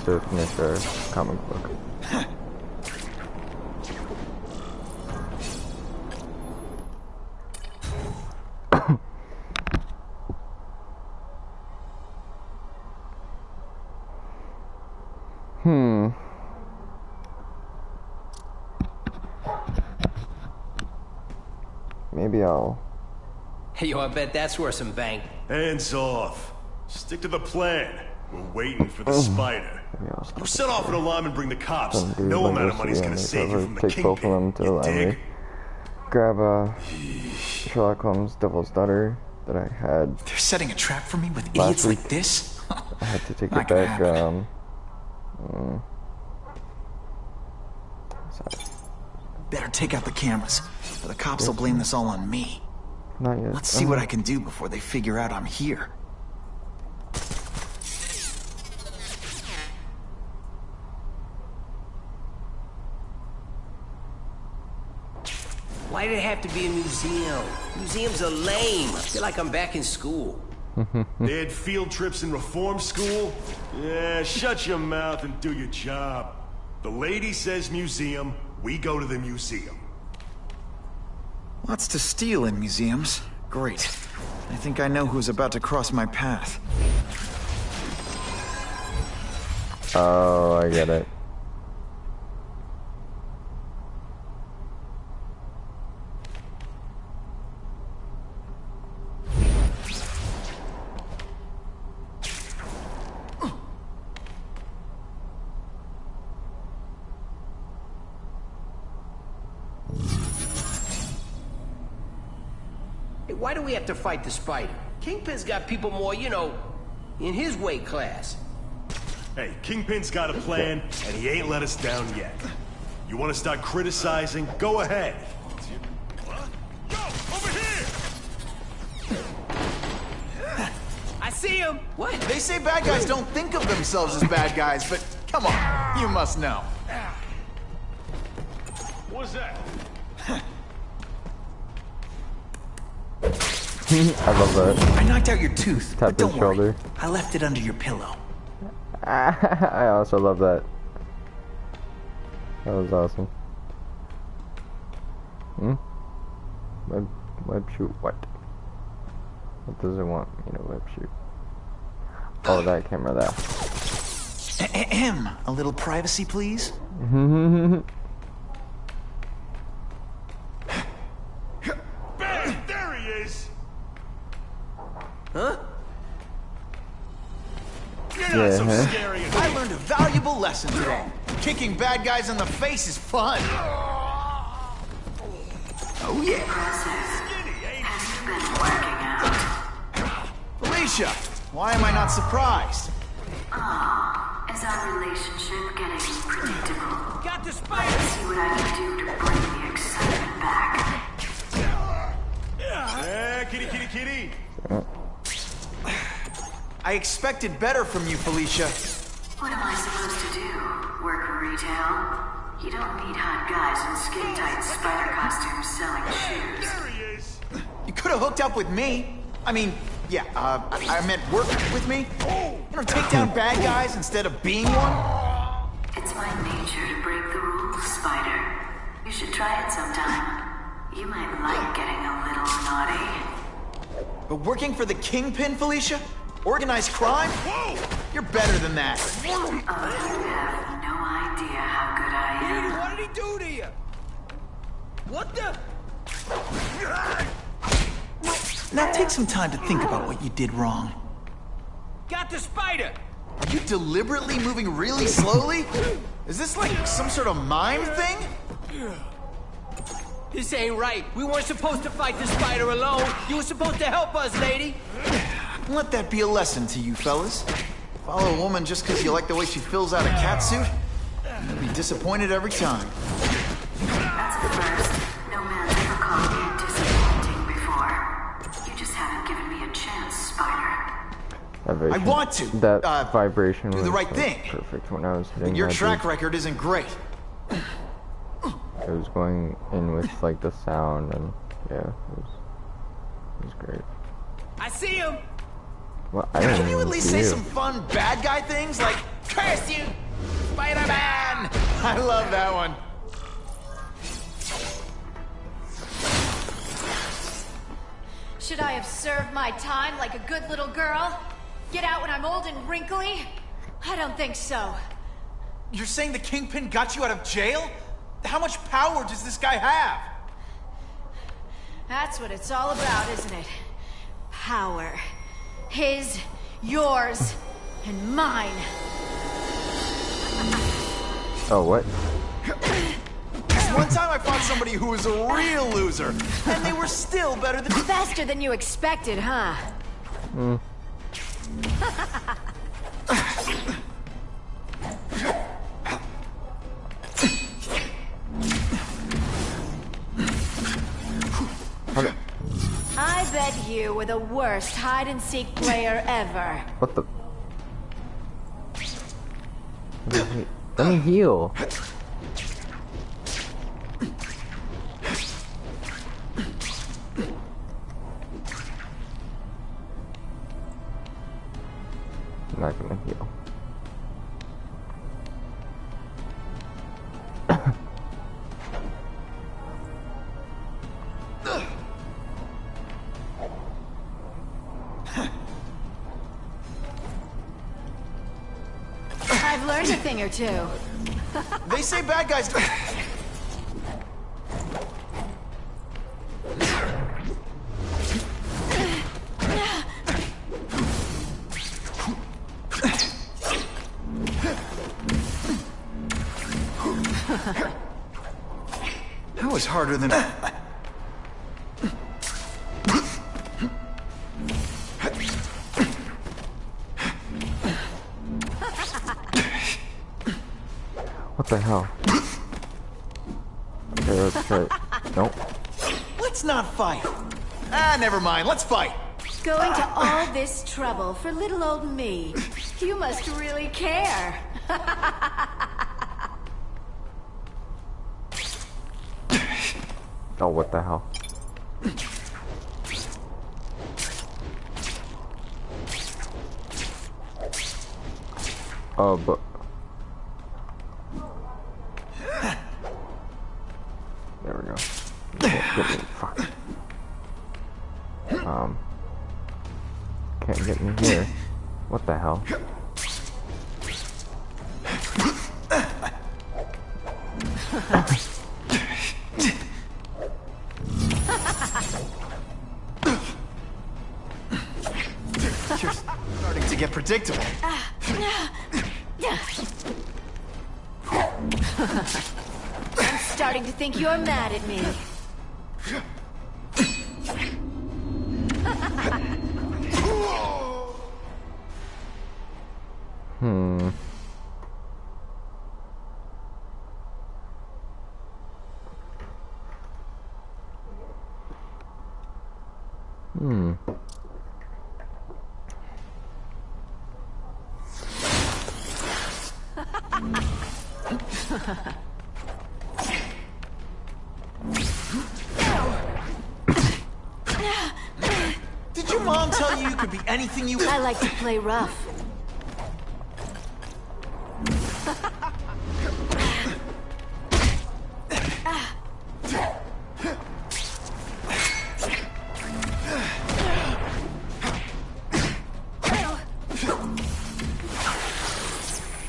Speaker 1: to finish our comic book. Maybe I'll...
Speaker 13: Hey, yo, I bet that's worth some bang.
Speaker 22: Hands off. Stick to the plan. We're waiting for the spider. You set off an alarm and bring the cops. No amount of money's gonna save you from the
Speaker 1: take both of them to the library. Grab a Sherlock Holmes Devil's Daughter that I had.
Speaker 6: They're setting a trap for me with idiots like this?
Speaker 1: I had to take it back.
Speaker 6: Better take out the cameras, or the cops will blame this all on me.
Speaker 1: Not yet.
Speaker 6: Let's see what I can do before they figure out I'm here.
Speaker 13: Why did it have to be a museum? Museums are lame. I feel like I'm back in school.
Speaker 22: They had field trips in reform school? Yeah, shut your mouth and do your job. The lady says museum, we go to the museum.
Speaker 6: Lots to steal in museums. Great. I think I know who's about to cross my path.
Speaker 1: Oh, I get it.
Speaker 13: Why do we have to fight the spider? Kingpin's got people more, you know, in his weight class.
Speaker 22: Hey, Kingpin's got a plan, and he ain't let us down yet. You want to start criticizing? Go ahead.
Speaker 3: Go, over here!
Speaker 13: I see him! What?
Speaker 6: They say bad guys don't think of themselves as bad guys, but come on, you must know.
Speaker 3: What's that?
Speaker 1: I love that.
Speaker 6: I knocked out your tooth, but don't worry.
Speaker 1: Shoulder.
Speaker 6: I left it under your pillow.
Speaker 1: I also love that. That was awesome. Web shoot what? What does it want me to web shoot? Oh, that camera there.
Speaker 6: A little privacy, please?
Speaker 3: There he is!
Speaker 13: Huh?
Speaker 3: You're not so scary.
Speaker 6: I learned a valuable lesson today. Kicking bad guys in the face is fun. Oh yeah. Felicia, why am I not surprised?
Speaker 7: Is our relationship getting predictable?
Speaker 13: Got the spider!
Speaker 7: Let's see what I can do to bring the excitement back.
Speaker 22: Yeah, kitty.
Speaker 6: I expected better from you, Felicia.
Speaker 7: What am I supposed to do? Work retail? You don't need hot guys in skin-tight spider costumes selling shoes.
Speaker 3: There he is!
Speaker 6: You could have hooked up with me. I mean, yeah, I meant work with me. You know, take down bad guys instead of being one.
Speaker 7: It's my nature to break the rules, Spider. You should try it sometime. You might like getting a little naughty.
Speaker 6: But working for the Kingpin, Felicia? Organized crime?
Speaker 3: Whoa!
Speaker 6: You're better than that.
Speaker 7: Oh, you have no idea how good I am.
Speaker 13: What did he do to you?
Speaker 15: What the?
Speaker 6: Now take some time to think about what you did wrong.
Speaker 15: Got the spider!
Speaker 6: Are you deliberately moving really slowly? Is this like some sort of mime thing?
Speaker 13: This ain't right. We weren't supposed to fight the spider alone. You were supposed to help us, lady.
Speaker 6: Let that be a lesson to you fellas. Follow a woman just because you like the way she fills out a catsuit? You'll be disappointed every time.
Speaker 7: That's a first. No man's ever called me disappointing before. You just haven't given me a chance, Spider.
Speaker 1: I
Speaker 6: want to.
Speaker 1: That vibration
Speaker 6: do
Speaker 1: was
Speaker 6: the right
Speaker 1: like,
Speaker 6: thing.
Speaker 1: perfect when I was hitting
Speaker 6: Your
Speaker 1: that
Speaker 6: track
Speaker 1: dude.
Speaker 6: record isn't great.
Speaker 1: It was going in with like the sound and yeah, it was great.
Speaker 15: I see him!
Speaker 1: Well, I didn't
Speaker 6: Can you at
Speaker 1: even
Speaker 6: least
Speaker 1: see
Speaker 6: say
Speaker 1: you.
Speaker 6: some fun bad guy things like, curse you, Spider-Man! I love that one.
Speaker 21: Should I have served my time like a good little girl? Get out when I'm old and wrinkly? I don't think so.
Speaker 6: You're saying the Kingpin got you out of jail? How much power does this guy have?
Speaker 21: That's what it's all about, isn't it? Power. His, yours, and mine.
Speaker 1: Oh, what?
Speaker 6: One time I fought somebody who was a real loser, and they were still better than—
Speaker 21: Faster than you expected, huh?
Speaker 1: Hmm. Okay.
Speaker 21: I bet you were the worst hide-and-seek player ever.
Speaker 1: What the? Let me heal. I'm not gonna heal.
Speaker 21: I've learned a thing or two.
Speaker 6: They say bad guys do— That was harder than—
Speaker 1: What the hell? Okay, let's try it. Nope.
Speaker 6: Let's not fight. Ah, never mind. Let's fight.
Speaker 21: Going to all this trouble for little old me. You must really care.
Speaker 1: Oh, what the hell? Oh, but... There we go. Get me, fuck. Can't get me here. What the hell?
Speaker 6: You're starting to get predictable.
Speaker 21: I'm starting to think you're mad at me.
Speaker 1: Hmm.
Speaker 6: Did your mom tell you you could be anything you—
Speaker 21: I like to play rough.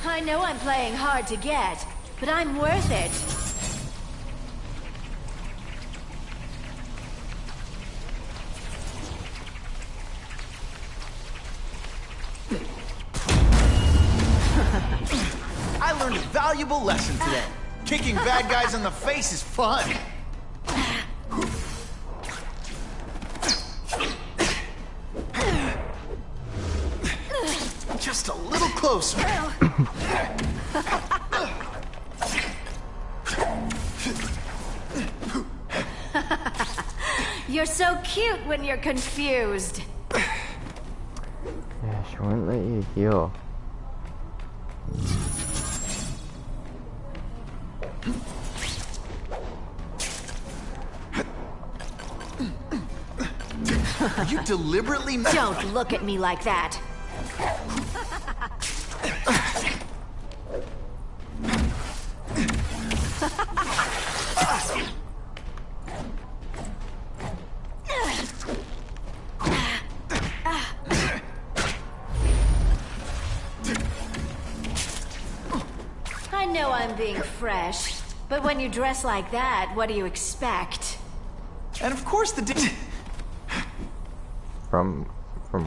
Speaker 21: I know I'm playing hard to get, but I'm worth it.
Speaker 6: learned a valuable lesson today. Kicking bad guys in the face is fun. Just a little closer.
Speaker 21: You're so cute when you're confused.
Speaker 1: Yeah, she wouldn't let you heal.
Speaker 6: Are you deliberately...
Speaker 21: Don't look at me like that. I know I'm being fresh, but when you dress like that, what do you expect?
Speaker 6: And of course the...
Speaker 1: From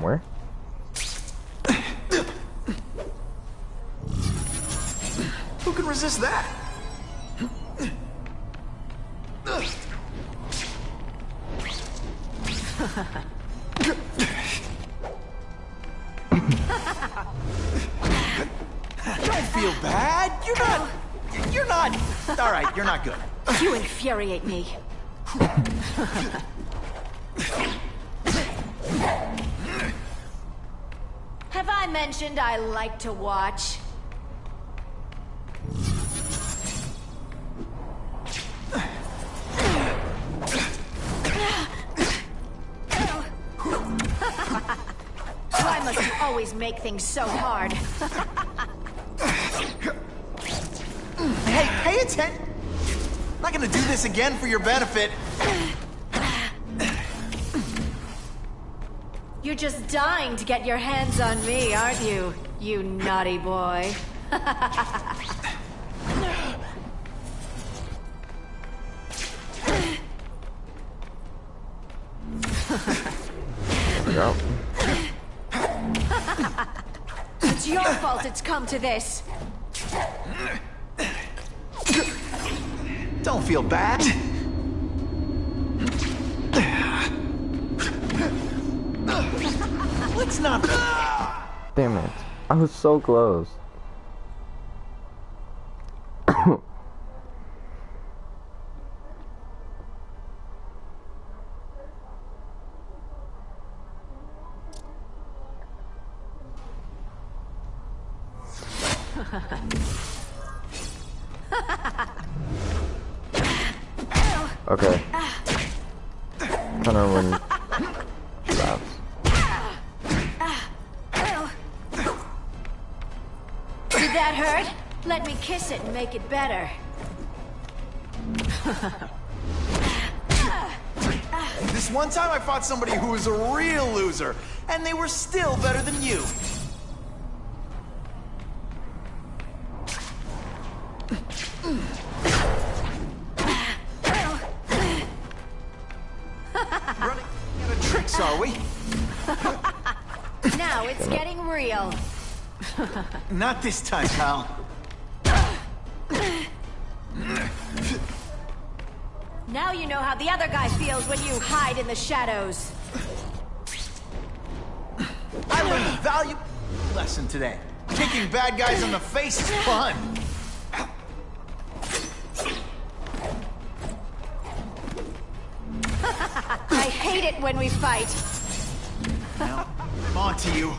Speaker 1: where?
Speaker 6: Who can resist that? Don't feel bad. You're not... All right, you're not good.
Speaker 21: You infuriate me. Have I mentioned I like to watch? Why must you always make things so hard?
Speaker 6: Hey, pay attention. I'm not gonna do this again for your benefit.
Speaker 21: You're just dying to get your hands on me, aren't you? You naughty boy.
Speaker 1: Yep.
Speaker 21: It's your fault it's come to this.
Speaker 6: Don't feel bad. Let's not...
Speaker 1: Damn it. I was so close. Okay. Kind of when she laughs.
Speaker 21: Did that hurt? Let me kiss it and make it better.
Speaker 6: This one time I fought somebody who was a real loser, and they were still better than you. Running out of tricks, are we?
Speaker 21: Now it's getting real.
Speaker 6: Not this time, pal.
Speaker 21: Now you know how the other guy feels when you hide in the shadows.
Speaker 6: I learned a valuable lesson today. Kicking bad guys in the face is fun.
Speaker 21: I hate it when we fight.
Speaker 6: Now, I'm on to you.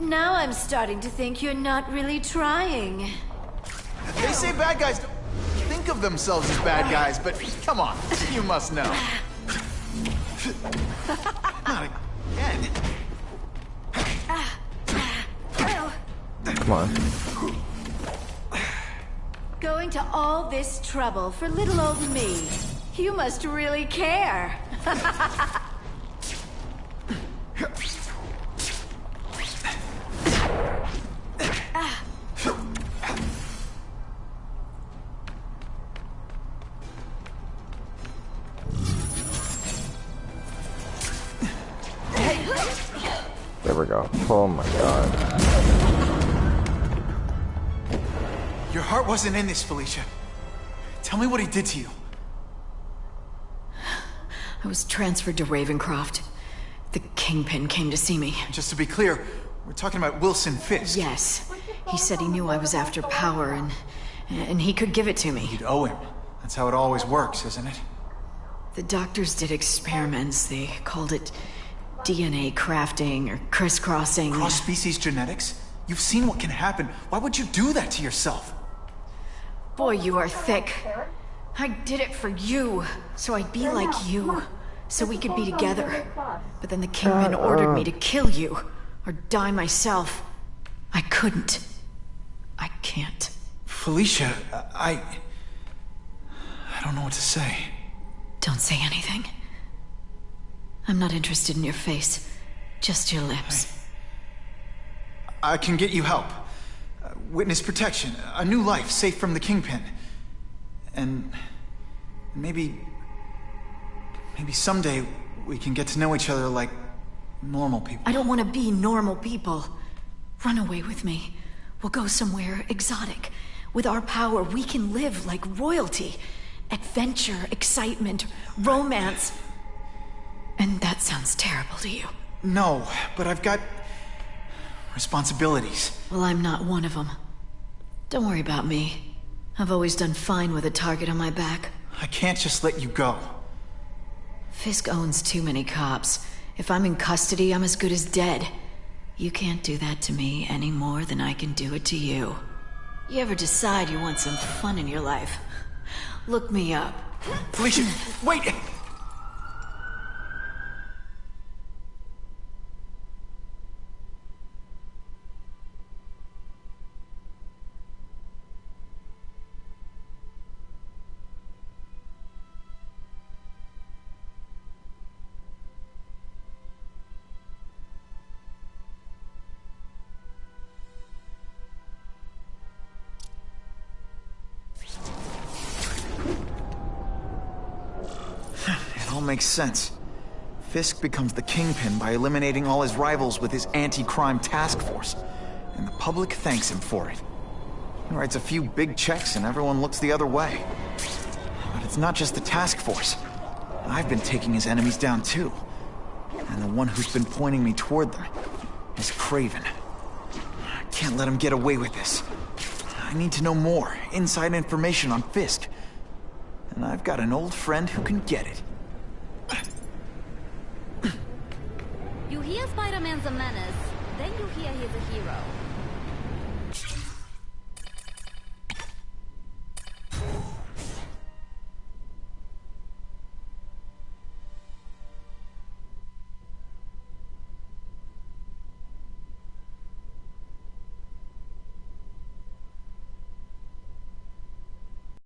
Speaker 21: Now I'm starting to think you're not really trying.
Speaker 6: They say bad guys don't think of themselves as bad guys, but come on, you must know. Not again.
Speaker 1: Come on.
Speaker 21: Going to all this trouble for little old me. You must really care.
Speaker 1: we go. Oh my god.
Speaker 6: Your heart wasn't in this, Felicia. Tell me what he did to you.
Speaker 21: I was transferred to Ravencroft. The Kingpin came to see me.
Speaker 6: Just to be clear, we're talking about Wilson Fisk.
Speaker 21: Yes. He said he knew I was after power and he could give it to me.
Speaker 6: You'd owe him. That's how it always works, isn't it?
Speaker 21: The doctors did experiments. They called it DNA crafting or crisscrossing.
Speaker 6: Cross-species genetics? You've seen what can happen. Why would you do that to yourself?
Speaker 21: Boy, you are thick. I did it for you, so I'd be like you, so we could be together. But then the Kingpin ordered me to kill you, or die myself. I couldn't. I can't.
Speaker 6: Felicia, I don't know what to say.
Speaker 21: Don't say anything. I'm not interested in your face, just your lips.
Speaker 6: I can get you help. Witness protection, a new life safe from the Kingpin. And maybe someday we can get to know each other like normal people.
Speaker 21: I don't want to be normal people. Run away with me. We'll go somewhere exotic. With our power, we can live like royalty. Adventure, excitement, romance. And that sounds terrible to you.
Speaker 6: No, but I've got responsibilities.
Speaker 21: Well, I'm not one of them. Don't worry about me. I've always done fine with a target on my back.
Speaker 6: I can't just let you go.
Speaker 21: Fisk owns too many cops. If I'm in custody, I'm as good as dead. You can't do that to me any more than I can do it to you. You ever decide you want some fun in your life? Look me up.
Speaker 6: Felicia, wait! Makes sense. Fisk becomes the Kingpin by eliminating all his rivals with his anti-crime task force, and the public thanks him for it. He writes a few big checks and everyone looks the other way. But it's not just the task force. I've been taking his enemies down too. And the one who's been pointing me toward them is Craven. I can't let him get away with this. I need to know more, inside information on Fisk. And I've got an old friend who can get it.
Speaker 17: You hear Spider-Man's a menace, then you hear he's a hero.